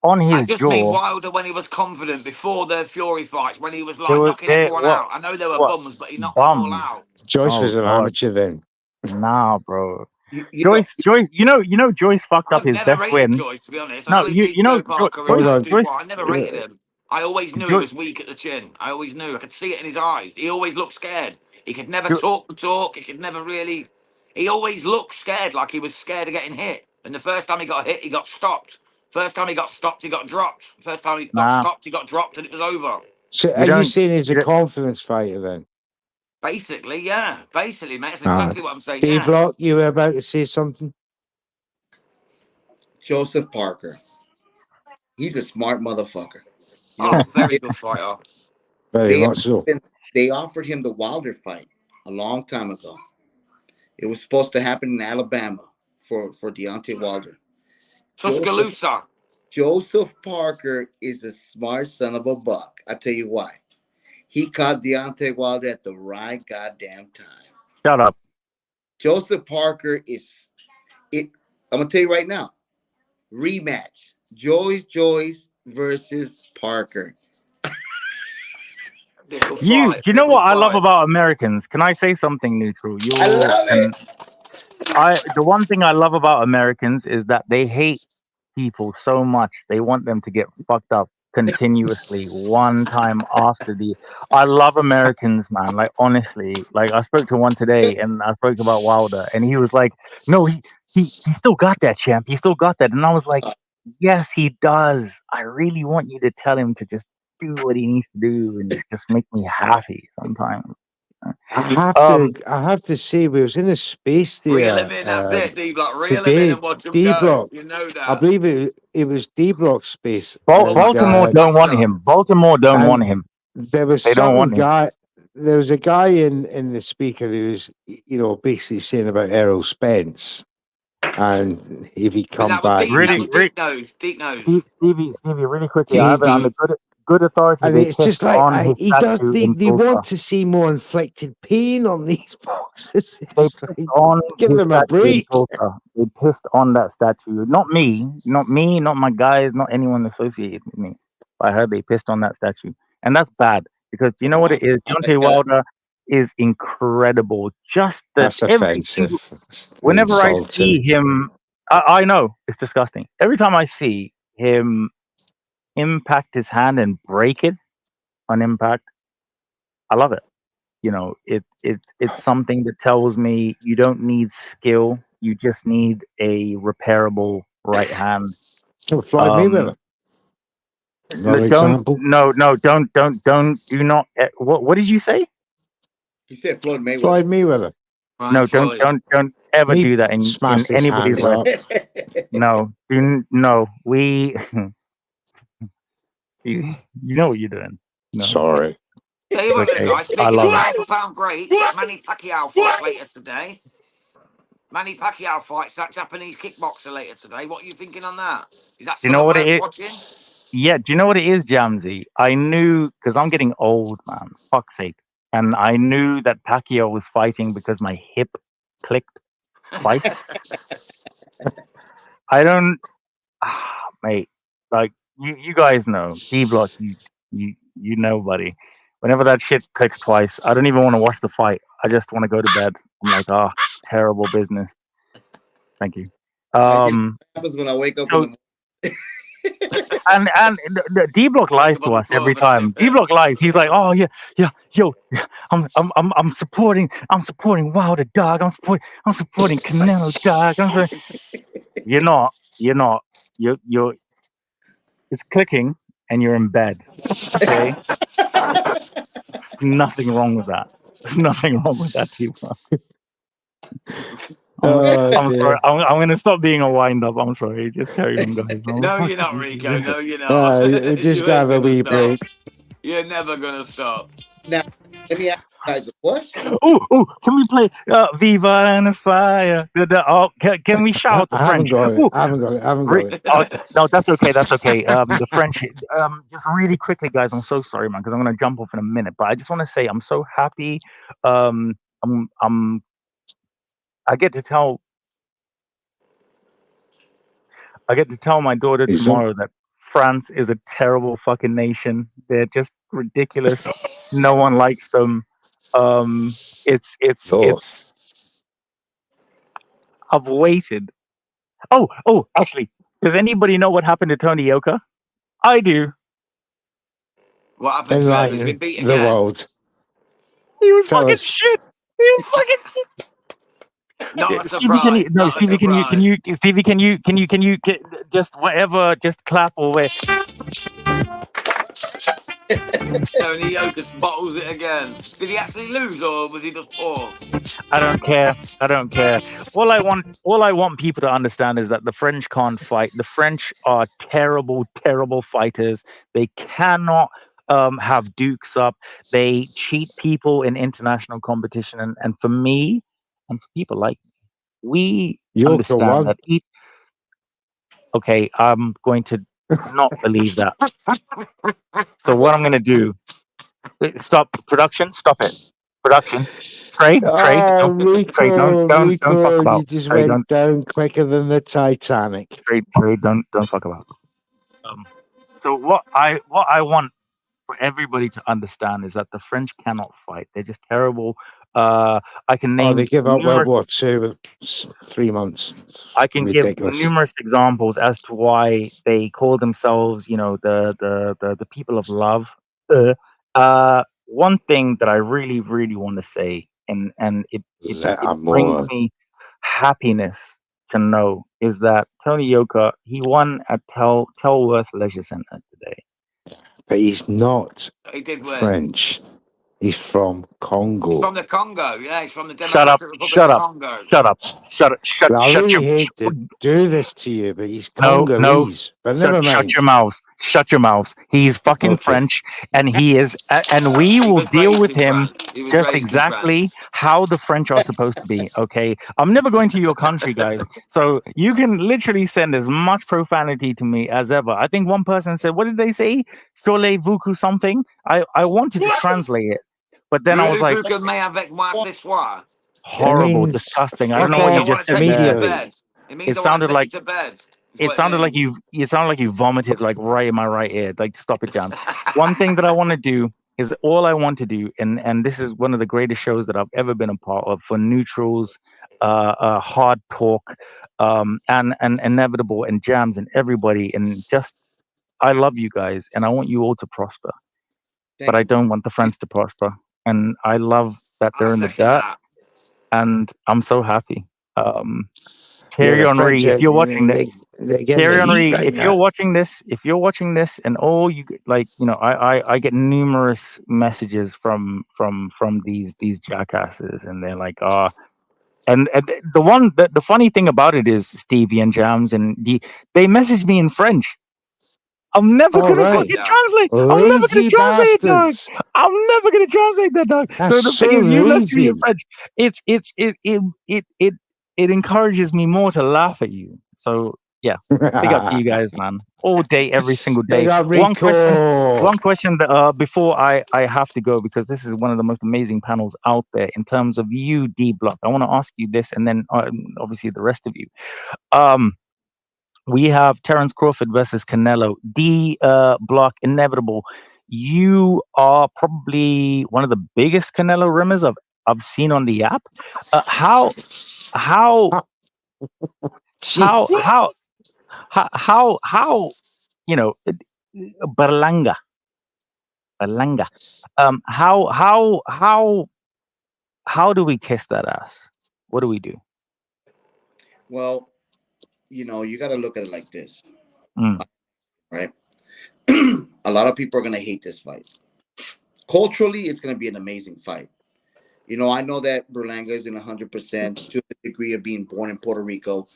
on his jaw. I just mean Wilder when he was confident before the Fury fights, when he was like knocking everyone out. I know there were bums, but he knocked them all out. Joyce was an amateur then. Nah, bro. Joyce, you know, Joyce fucked up his best win. Joyce, to be honest. No, you know, Joyce, I never rated him. I always knew he was weak at the chin. I always knew. I could see it in his eyes. He always looked scared. He could never talk the talk. He could never really. he always looked scared, like he was scared of getting hit. And the first time he got hit, he got stopped. First time he got stopped, he got dropped. First time he got stopped, he got dropped, and it was over. So are you saying he's a confidence fighter then? Basically, yeah. Basically, mate. That's exactly what I'm saying. D-Block, you were about to say something? Joseph Parker. He's a smart motherfucker. Very good fighter. Very much so. They offered him the Wilder fight a long time ago. It was supposed to happen in Alabama for Deontay Wilder. Tuscaloosa. Joseph Parker is a smart son of a buck. I tell you why. He caught Deontay Wilder at the right goddamn time. Shut up. Joseph Parker is it. I'm gonna tell you right now. Rematch. Joyce versus Parker. You know what I love about Americans? Can I say something neutral? I love it. The one thing I love about Americans is that they hate people so much. They want them to get fucked up continuously, one time after the. I love Americans, man. Like, honestly, like I spoke to one today, and I spoke about Wilder, and he was like, "No, he still got that, champ. He still got that." And I was like, "Yes, he does. I really want you to tell him to just do what he needs to do and just make me happy sometimes." I have to say, we was in a space there. Reel him in, that's it, D-Block. Reel him in and watch him D-Block, go. You know that. I believe it was D-Block's space. Baltimore don't want him. Baltimore don't want him. There was some guy. There was a guy in the speaker who was, basically saying about Errol Spence, and if he come back, deep nose. Stevie, really quickly. I have it on the good authority. And it's just like he does. They want to see more inflicted pain on these boxers. Give them a break. They pissed on that statue. Not me, not my guys, not anyone associated with me. I heard they pissed on that statue, and that's bad because you know what it is. Deontay Wilder is incredible. Just that's offensive. Whenever I see him, I know it's disgusting. Every time I see him impact his hand and break it on impact, I love it. It's something that tells me you don't need skill, you just need a repairable right hand. Floyd Mayweather. Don't do not. What did you say? He said Floyd Mayweather. Floyd Mayweather. Right, no, don't ever do that in anybody's life. No, we. You know what you're doing. No. Sorry. Tell you what, guys, speaking of pound great, Manny Pacquiao fight later today. Manny Pacquiao fights that Japanese kickboxer later today. What are you thinking on that? Is that still worth watching? Yeah, do you know what it is, Jamsy? I knew, because I'm getting old, man. Fuck's sake. And I knew that Pacquiao was fighting because my hip clicked twice. I don't, mate, like, you guys know, D-Block, you know, buddy. Whenever that shit clicks twice, I don't even want to watch the fight. I just want to go to bed. I'm like, terrible business. Thank you. Happens when I wake up in the morning. and D-Block lies to us every time. D-Block lies. He's like, "Oh yeah, yo, I'm supporting Wilder, dog. I'm supporting Canelo, dog." You're not. You're. It's clicking, and you're in bed. Okay. There's nothing wrong with that. There's nothing wrong with that, D-Block. I'm sorry. I'm going to stop being a wind-up. I'm sorry. Just carry on, guys. No, you're not, Rico. No, you're not. Just have a wee break. You're never going to stop. Now, let me ask you guys a question. Oh, can we play Viva and the Fire? Can we shout the French? I haven't got it. No, that's okay. The French. Just really quickly, guys. I'm so sorry, man, because I'm going to jump off in a minute. But I just want to say I'm so happy. I get to tell my daughter tomorrow that France is a terrible fucking nation. They're just ridiculous. No one likes them. It's. I've waited. Oh, actually, does anybody know what happened to Tony Yoka? I do. What happened to him? He's been beaten the world. He was fucking shit. He was fucking shit. Not a Stevie, can you surprise. no Not a Stevie, can you surprise. Stevie, can you get just whatever, just clap or where? Tony Yoka bottles it again. Did he actually lose or was he just poor? I don't care. I don't care. All I want people to understand is that the French can't fight. The French are terrible, terrible fighters. They cannot have dukes up. They cheat people in international competition. And for me, and for people like me, we Yoka understand won. that. Okay, I'm going to not believe that. So what I'm going to do? Stop production. Stop it. Production. Trey, Oh, Trey, don't fuck about. you just Trey, went down quicker than the Titanic. Trey, don't fuck about. So what I want for everybody to understand is that the French cannot fight. They're just terrible. I can name. Oh, they give up World numerous, War II with 3 months. I can Ridiculous. give numerous examples as to why they call themselves, you know, the people of love. One thing that I really, really want to say, and it brings me happiness to know, is that Tony Yoka, he won at Telworth Leisure Centre today. But he's not He did win. French. He's from Congo. He's from the Congo. Yeah, he's from the Democratic Republic of Congo. I really hate to do this to you, but he's Congolese. But never mind. Shut your mouths. He's fucking French, and he is, and we will deal with him just exactly how the French are supposed to be. Okay, I'm never going to your country, guys. So you can literally send as much profanity to me as ever. I think one person said, "What did they say? Chole vuku something." I wanted to translate it, but then I was like, horrible, disgusting. I don't know what you just said there. It sounded like you vomited like right in my right ear. Like, stop it, Jam. One thing that I want to do is and this is one of the greatest shows that I've ever been a part of, for neutrals, hard talk, and inevitable and Jams and everybody, and just, I love you guys and I want you all to prosper. But I don't want the French to prosper. And I love that they're in the dirt. And I'm so happy. Thierry Henry, if you're watching this, Thierry Henry, if you're watching this, and all you like, you know, I get numerous messages from these jackasses, and they're like, and the funny thing about it is, Stevie and Jams and they message me in French. I'm never gonna fucking translate. I'm never gonna translate it, dog. I'm never gonna translate that, dog. So the thing is, you message me in French. It encourages me more to laugh at you. So yeah, big up to you guys, man. All day, every single day. One question that before I have to go, because this is one of the most amazing panels out there in terms of you, D Block. I want to ask you this, and then obviously the rest of you. We have Terence Crawford versus Canelo. D Block, inevitable. You are probably one of the biggest Canelo rimmers I've seen on the app. How you know, Berlanga. How do we kiss that ass? What do we do? Well, you know, you got to look at it like this, right? A lot of people are going to hate this fight. Culturally, it's going to be an amazing fight. You know, I know that Berlanga is in 100% to the degree of being born in Puerto Rico,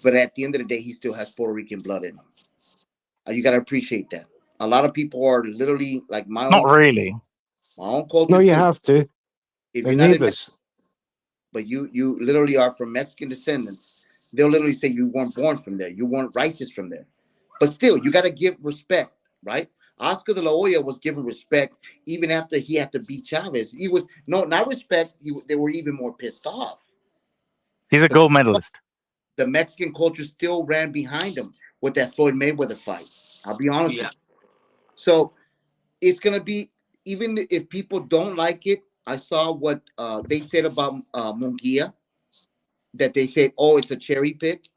but at the end of the day, he still has Puerto Rican blood in him. You got to appreciate that. A lot of people are literally like my own. Not really. My own culture. No, you have to. If you're neighbors. But you literally are from Mexican descendants. They'll literally say you weren't born from there. You weren't righteous from there. But still, you got to give respect, right? Oscar de la Hoya was given respect even after he had to beat Chavez. He was, not respect. They were even more pissed off. He's a gold medalist. The Mexican culture still ran behind him with that Floyd Mayweather fight. I'll be honest with you. So it's going to be, even if people don't like it, I saw what they said about Munguia, that they said, oh, it's a cherry pick.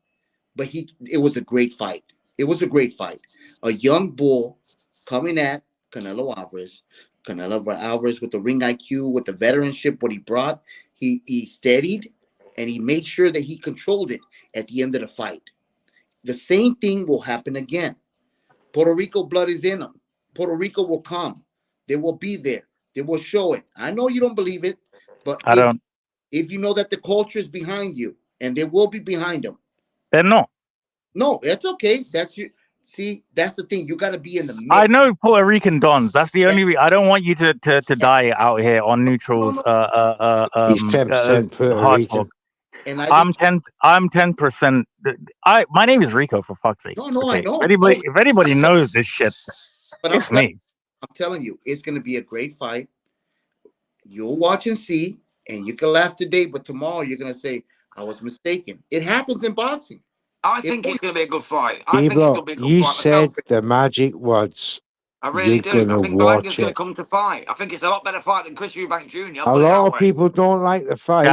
But it was a great fight. It was a great fight. A young bull coming at Canelo Alvarez. Canelo Alvarez with the ring IQ, with the veteranship, what he brought. He steadied. and he made sure that he controlled it at the end of the fight. The same thing will happen again. Puerto Rico blood is in them. Puerto Rico will come. They will be there. They will show it. I know you don't believe it, but if you know that the culture is behind you, and they will be behind them. They're not. No, that's okay. That's your. See, that's the thing. You got to be in the mix. I know Puerto Rican dons. That's the only reason. I don't want you to die out here on neutrals. He's 10% Puerto Rican. And I'm 10%. My name is Rico, for fuck's sake. No, okay. I know. If anybody knows this shit, but it's me. I'm telling you, it's going to be a great fight. You'll watch and see, and you can laugh today, but tomorrow you're going to say, I was mistaken. It happens in boxing. I think it's going to be a good fight. You said the magic words. I really do. I think Berlanga's going to come to fight. I think it's a lot better fight than Chris Eubank Jr. A lot of people don't like the fight.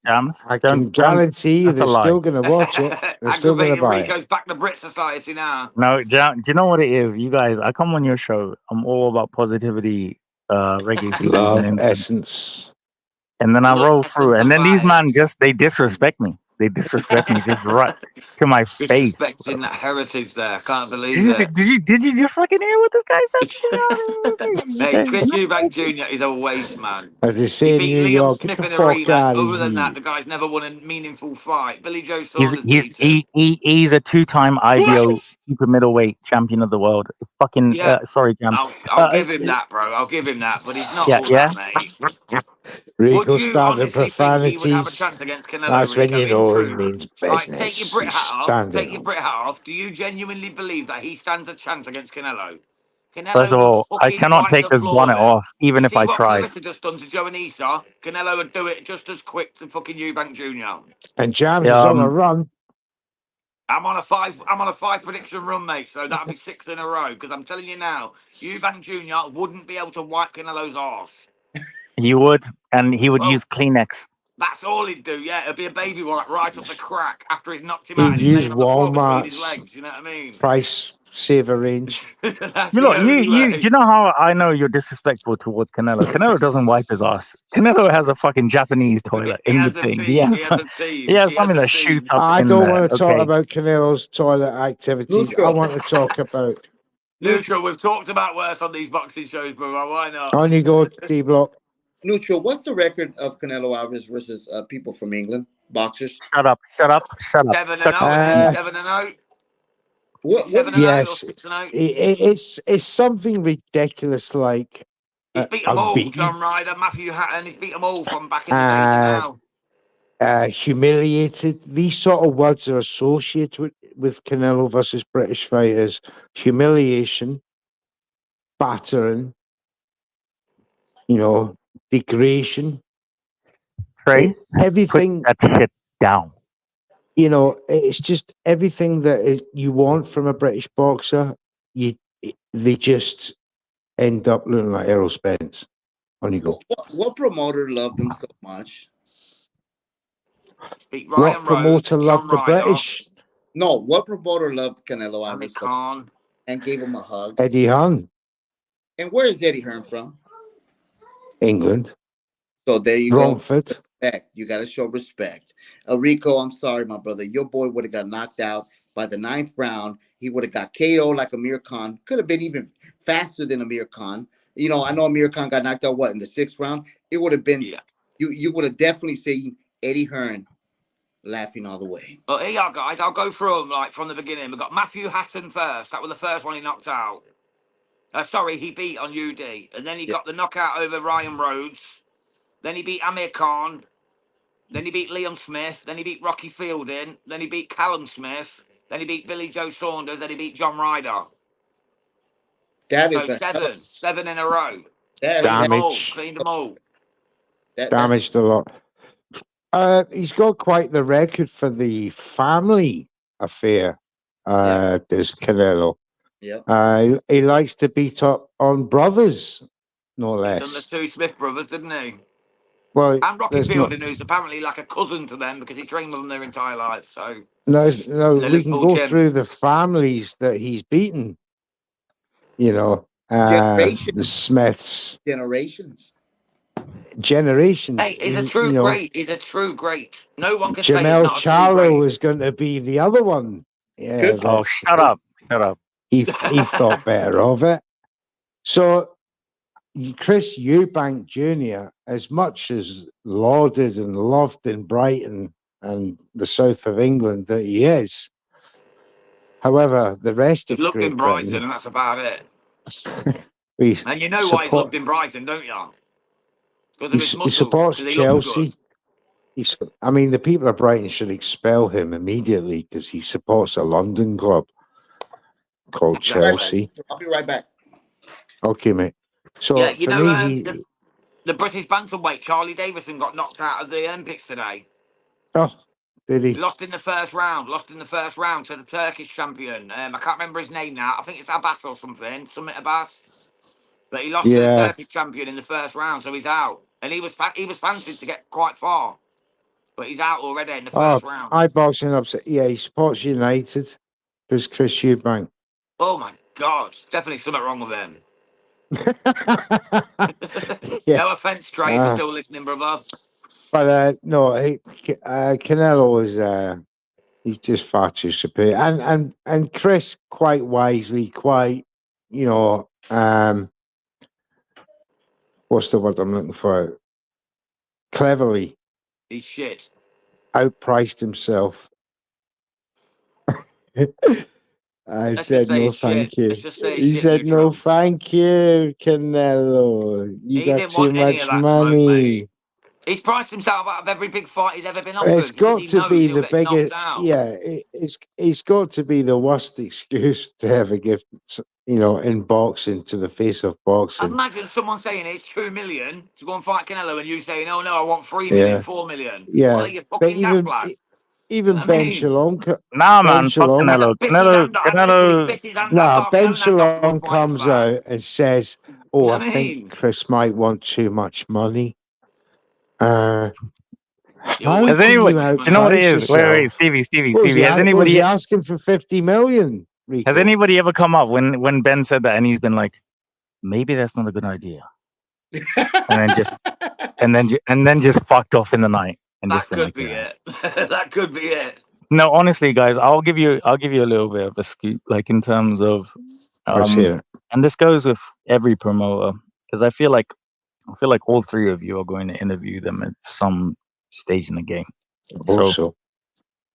Jams. I can guarantee you they're still going to watch it. They're still going to buy it. Rico's back to Brit Society now. No, do you know what it is? You guys, I come on your show. I'm all about positivity, regular love, essence. And then I roll through. And then these men they disrespect me. They disrespect me just right to my face. Disrespecting that heritage there. Can't believe it. Did you just fucking hear what this guy said? Hey, Chris Eubank Jr. is a waste man. As they say in New York, get the fuck out of Other than that, the guy's never won a meaningful fight. Billy Joe Saunders. He's a 2-time IBO super middleweight champion of the world. Fucking sorry, Jam. I'll give him that, bro. I'll give him that, but he's not all that, mate. Rico started profanities. He would have a chance against Canelo, that's when you know he means business. Right, take your Brit hat off. Take your Brit hat off. Do you genuinely believe that he stands a chance against Canelo? First of all, I cannot take this bonnet off, even if I tried. Claressa just done to Joanisse, Canelo would do it just as quick to fucking Eubank Jr. And Jams is on a run. I'm on a five prediction run, mate. So that'll be 6 in a row. Because I'm telling you now, Eubank Jr. wouldn't be able to wipe Canelo's arse. He would, and he would use Kleenex. That's all he'd do, yeah. It'd be a baby wipe right up the crack after he's knocked him out. He'd use Walmart's his legs, you know what I mean? Price saver range. You know how I know you're disrespectful towards Canelo. Canelo doesn't wipe his ass. Canelo has a fucking Japanese toilet in the thing. He has something that shoots up. I don't want to talk about Canelo's toilet activities. I want to talk about Neutral. We've talked about worse on these boxing shows, bro. Why not? On you go, D-Block. Neutral, what's the record of Canelo Alvarez versus people from England, boxers? Shut up. 7-0. Yes, it's something ridiculous like he's beat them all. John Ryder, Matthew Hatton, he's beat them all from back in the day now. Humiliated. These sort of words are associated with Canelo versus British fighters. Humiliation, battering, degradation. Trey, everything. Put that shit down. It's just everything that you want from a British boxer. They just end up looking like Errol Spence. On you go. What promoter loved them so much? What promoter loved the British? No, what promoter loved Canelo Alvarez and gave him a hug? Eddie Hearn. And where is Eddie Hearn from? England. So there you Romford. Go. You got to show respect. Rico, I'm sorry, my brother. Your boy would have got knocked out by the 9th round. He would have got KO like Amir Khan. Could have been even faster than Amir Khan. I know Amir Khan got knocked out, in the 6th round? It would have been, you would have definitely seen Eddie Hearn laughing all the way. Well, here you are, guys. I'll go through them from the beginning. We've got Matthew Hatton first. That was the first one he knocked out. He beat on UD. And then he got the knockout over Ryan Rhodes. Then he beat Amir Khan. Then he beat Liam Smith. Then he beat Rocky Fielding. Then he beat Callum Smith. Then he beat Billy Joe Saunders. Then he beat John Ryder. That is seven in a row. Damage. Cleaned them all. Damaged a lot. He's got quite the record for the family affair. There's Canelo. Yeah. He likes to beat up on brothers, no less. He's done the 2 Smith brothers, didn't he? Well, and Rocky Fielding, who's apparently like a cousin to them because he trained with them their entire life. So no, we can go through the families that he's beaten. The Smiths. Generations. generations. Hey, he's a true great. He's a true great. No one can say he's Jamel not a true Charlo great. was going to be the other one. Yeah. Oh, shut up. Shut up. He thought better of it. So Chris Eubank Jr., as much as lauded and loved in Brighton and the south of England that he is, however, the rest of Looked Great in Brighton, Britain, and that's about it. And you know support, why he's looked in Brighton, don't you? Because of his he muscles. supports He Chelsea. I mean, the people of Brighton should expel him immediately because he supports a London club called Chelsea. I'll be right back. Okay, mate. So yeah, you for know, me, the British bantamweight Charlie Davison got knocked out of the Olympics today. Oh, did he? Lost in the first round. Lost in the first round to the Turkish champion. I can't remember his name now. I think it's Abbas or something. Summit Abbas. But he lost to the Turkish champion in the first round, so he's out. And he was fancied to get quite far, but he's out already in the first round. iBoxingHub. Yeah, he supports United. There's Chris Eubank. Oh my God, definitely something wrong with him. No offense, Trey, if you're still listening, brother. But no, Canelo is he's just far too superior, and Chris quite wisely, what's the word I'm looking for? Cleverly, he's shit. Outpriced himself. I said no, thank you. He said no, thank you, Canelo. You got too much money. He's priced himself out of every big fight he's ever been offered. It's got to be the biggest. Yeah, it's got to be the worst excuse to ever give, in boxing to the face of boxing. Imagine someone saying it's 2 million to go and fight Canelo, and you saying, "Oh no, I want 3 million, 4 million." Yeah, what are you fucking daft, lad? Even Ben Shalom. Nah, man, fuck Canelo. Nah, Ben Shalom comes out and says, "Oh, I think Chris might want too much money." How has anybody? Do you know what it is? Wait, Stevie. Has anybody? Was he asking for 50 million? Rico? Has anybody ever come up when Ben said that and he's been like, maybe that's not a good idea, and then just fucked off in the night. And that could be it. That could be it. No, honestly, guys, I'll give you a little bit of a scoop, like in terms of, and this goes with every promoter, because I feel like all three of you are going to interview them at some stage in the game. Also,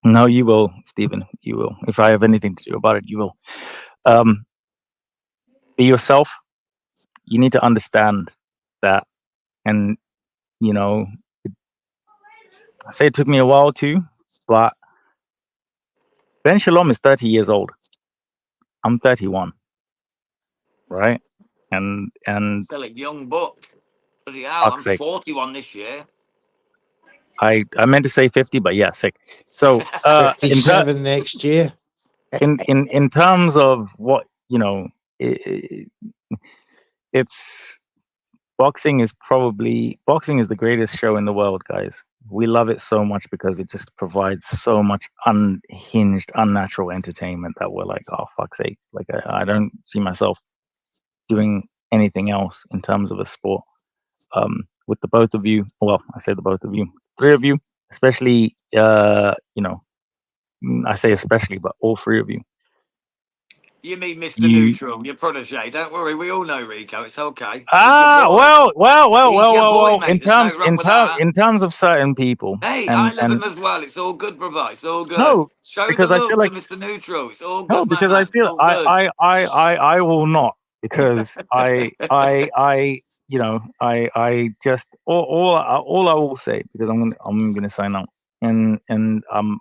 no, you will, Stephen. You will. If I have anything to do about it, you will. Be yourself. You need to understand that, and I say it took me a while too, but Ben Shalom is 30 years old. I'm 31, right? And still a young buck. Bloody hell, I'm 41 this year. I meant to say 50, but yeah, sick. So 57 next year. In terms of what it's boxing is the greatest show in the world, guys. We love it so much because it just provides so much unhinged, unnatural entertainment that we're like, oh, fuck's sake. Like, I don't see myself doing anything else in terms of a sport. With the both of you, well, I say the both of you, three of you, especially, I say especially, but all three of you. You mean Mr. Neutral, your protege? Don't worry, we all know Rico. It's okay. Well. In terms of certain people, hey, I love him as well. It's all good, brother. It's all good. No, show because the I love feel like to Mr. Neutral. It's all good. No, because I feel I will not, because I just all I will say, because I'm gonna sign out, and I'm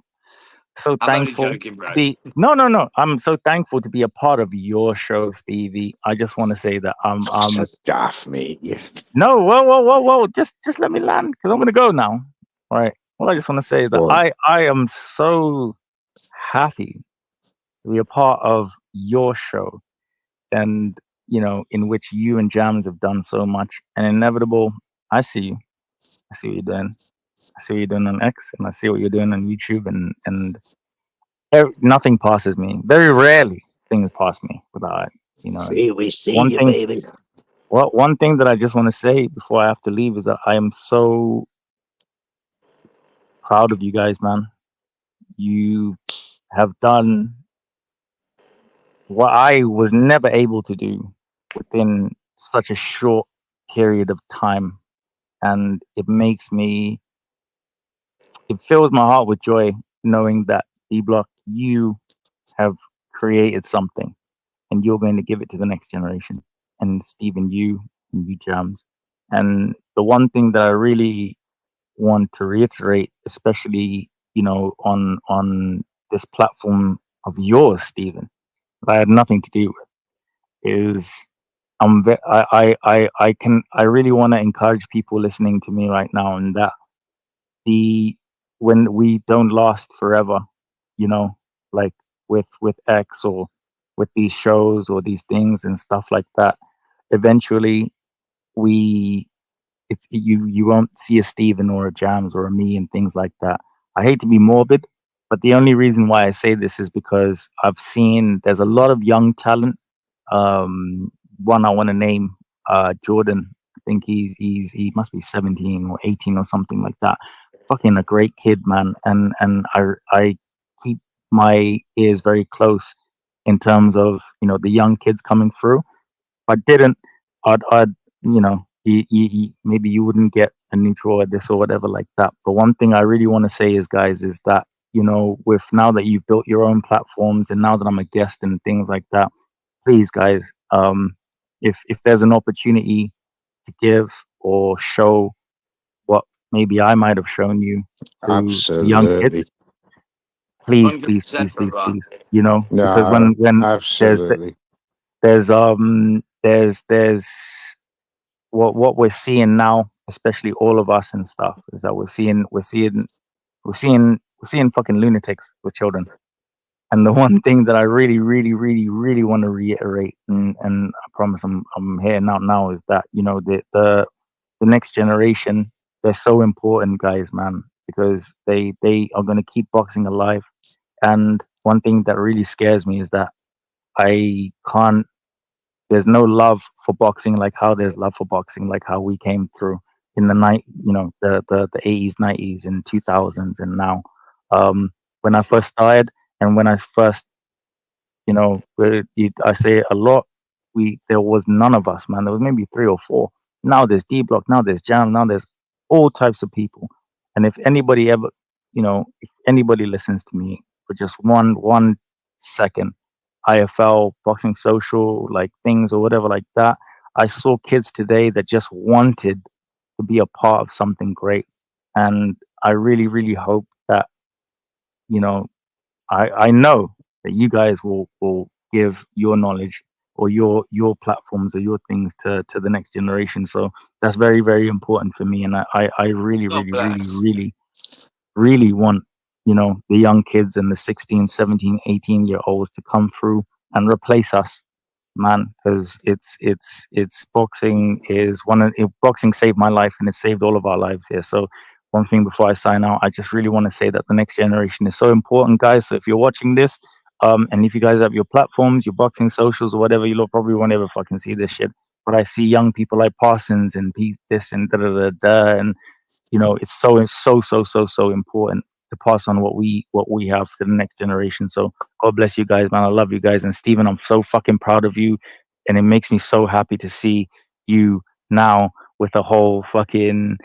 so thankful to be no. I'm so thankful to be a part of your show, Stevie. I just want to say that I'm daft, mate. Yes. No, whoa. Just let me land, because I'm gonna go now. All right. What I just want to say is that I am so happy to be a part of your show, and in which you and Jams have done so much. And Inevitable, I see you. I see what you're doing. I see what you're doing on X, and I see what you're doing on YouTube, and nothing passes me. Very rarely things pass me without, we see you, baby. Well, one thing that I just want to say before I have to leave is that I am so proud of you guys, man. You have done what I was never able to do within such a short period of time. And it fills my heart with joy knowing that D-Block, you have created something and you're going to give it to the next generation. And Stephen, you Jams. And the one thing that I really want to reiterate, especially, on this platform of yours, Stephen, that I had nothing to do with, is I really want to encourage people listening to me right now, and that when we don't last forever, like with X or with these shows or these things and stuff like that, eventually we you won't see a Steven or a Jams or a me and things like that. I hate to be morbid, but the only reason why I say this is because I've seen there's a lot of young talent. One I want to name, Jordan. I think he must be 17 or 18 or something like that. Fucking a great kid, man. And I keep my ears very close in terms of the young kids coming through. If I didn't, I'd maybe you wouldn't get a neutral at this or whatever like that. But one thing I really want to say is, guys, is that with now that you've built your own platforms and now that I'm a guest and things like that, please, guys, if there's an opportunity to give or show what maybe I might have shown you through young kids, please, please, please, 100%, please, brother. please, because when absolutely. there's what we're seeing now, especially all of us and stuff, is that we're seeing fucking lunatics with children. And the one thing that I really, really, really, really want to reiterate, and I promise I'm here now, is that the next generation, they're so important, guys, man, because they are going to keep boxing alive. And one thing that really scares me is that I can't. There's no love for boxing like how there's love for boxing, like how we came through in the the 80s, 90s, and 2000s, and now. When I first started, and when I first, I say it a lot, there was none of us, man. There was maybe 3 or 4. Now there's D-Block, now there's Jam, now there's all types of people. And if anybody ever, if anybody listens to me for just one second, IFL, Boxing Social, like things or whatever like that, I saw kids today that just wanted to be a part of something great. And I really, really hope that, I know that you guys will give your knowledge or your platforms or your things to the next generation. So that's very, very important for me. And I really, God really, really, bless. really, really want, the young kids and the 16, 17, 18-year-olds to come through and replace us, man, because it's boxing is boxing saved my life and it saved all of our lives here. So one thing before I sign out, I just really want to say that the next generation is so important, guys. So if you're watching this, and if you guys have your platforms, your boxing socials or whatever, you'll probably won't ever fucking see this shit. But I see young people like Parsons and Pete this and da da da da, and it's so important to pass on what we have to the next generation. So God bless you guys, man. I love you guys. And Stephen, I'm so fucking proud of you, and it makes me so happy to see you now with a whole fucking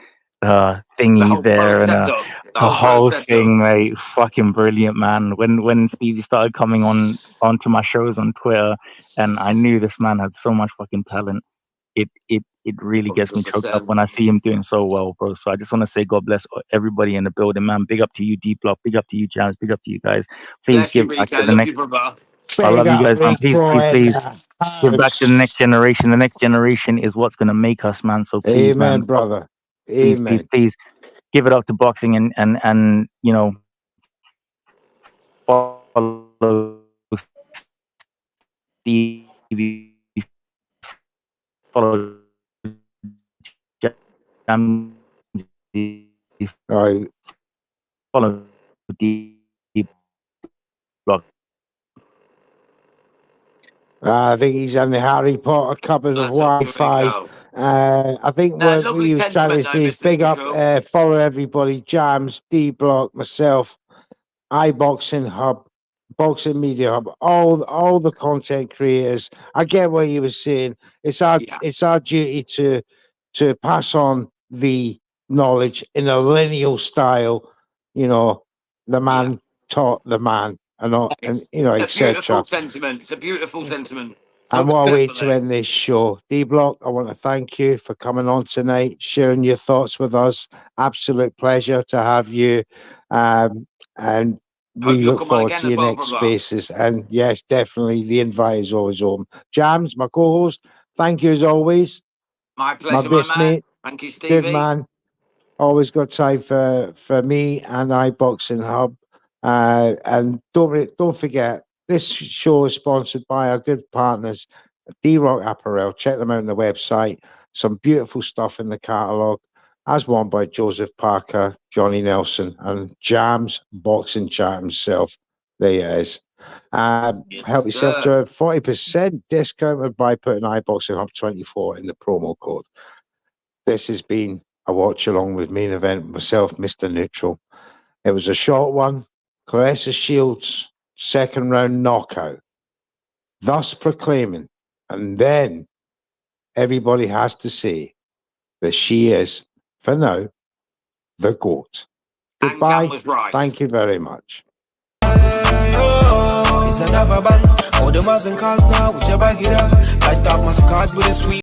The thingy whole pro there and setup. The a whole pro whole setup. thing, mate. Fucking brilliant, man. When Stevie started coming onto my shows on Twitter, and I knew this man had so much fucking talent. It really gets me choked up 100%. when I see him doing so well, bro. So I just want to say God bless everybody in the building, man. Big up to you, D-Block. Big up to you, Jams. Big up to you guys. Please Bless you, give back Rico. to the Love next. you, brother. I love you guys, man. Big Please, please, boy. please give back to the next generation. The next generation is what's gonna make us, man. So please, Amen, man. brother. Please, Amen. please, please give it up to boxing and follow Stevie, follow Jamsey, I follow D-Block. I think he's in the Harry Potter cupboard of Wi-Fi. I think what we was trying to say is big up, follow everybody, Jams, D-Block, myself, iBoxingHub, Boxing Media Hub, all the content creators. I get what you were saying. It's our duty to pass on the knowledge in a lineal style. You know, the man taught the man, and you know, etc. Beautiful sentiment. It's a beautiful sentiment. And what a way to end this show. D-Block, I want to thank you for coming on tonight, sharing your thoughts with us. Absolute pleasure to have you. And we look forward to your next spaces. And yes, definitely, the invite is always open. Jams, my co-host, thank you as always. My pleasure, my man. Mate. Thank you, Stevie. Good man. Always got time for me and iBoxingHub. And don't forget, this show is sponsored by our good partners, D-Rock Apparel. Check them out on the website. Some beautiful stuff in the catalogue, as worn by Joseph Parker, Johnny Nelson, and Jams Boxing Chat himself. There he is. Help yourself to a 40% discounted by putting iBoxingHub 24 in the promo code. This has been a watch along with Main Event with myself, Mr. Neutral. It was a short one. Claressa Shields, second round knockout, thus proclaiming, and then everybody has to say that she is, for now, the GOAT. Goodbye. Thank you very much. It's another band. All the Muslim cars now, whichever hit up. Light up my scars with a sweet.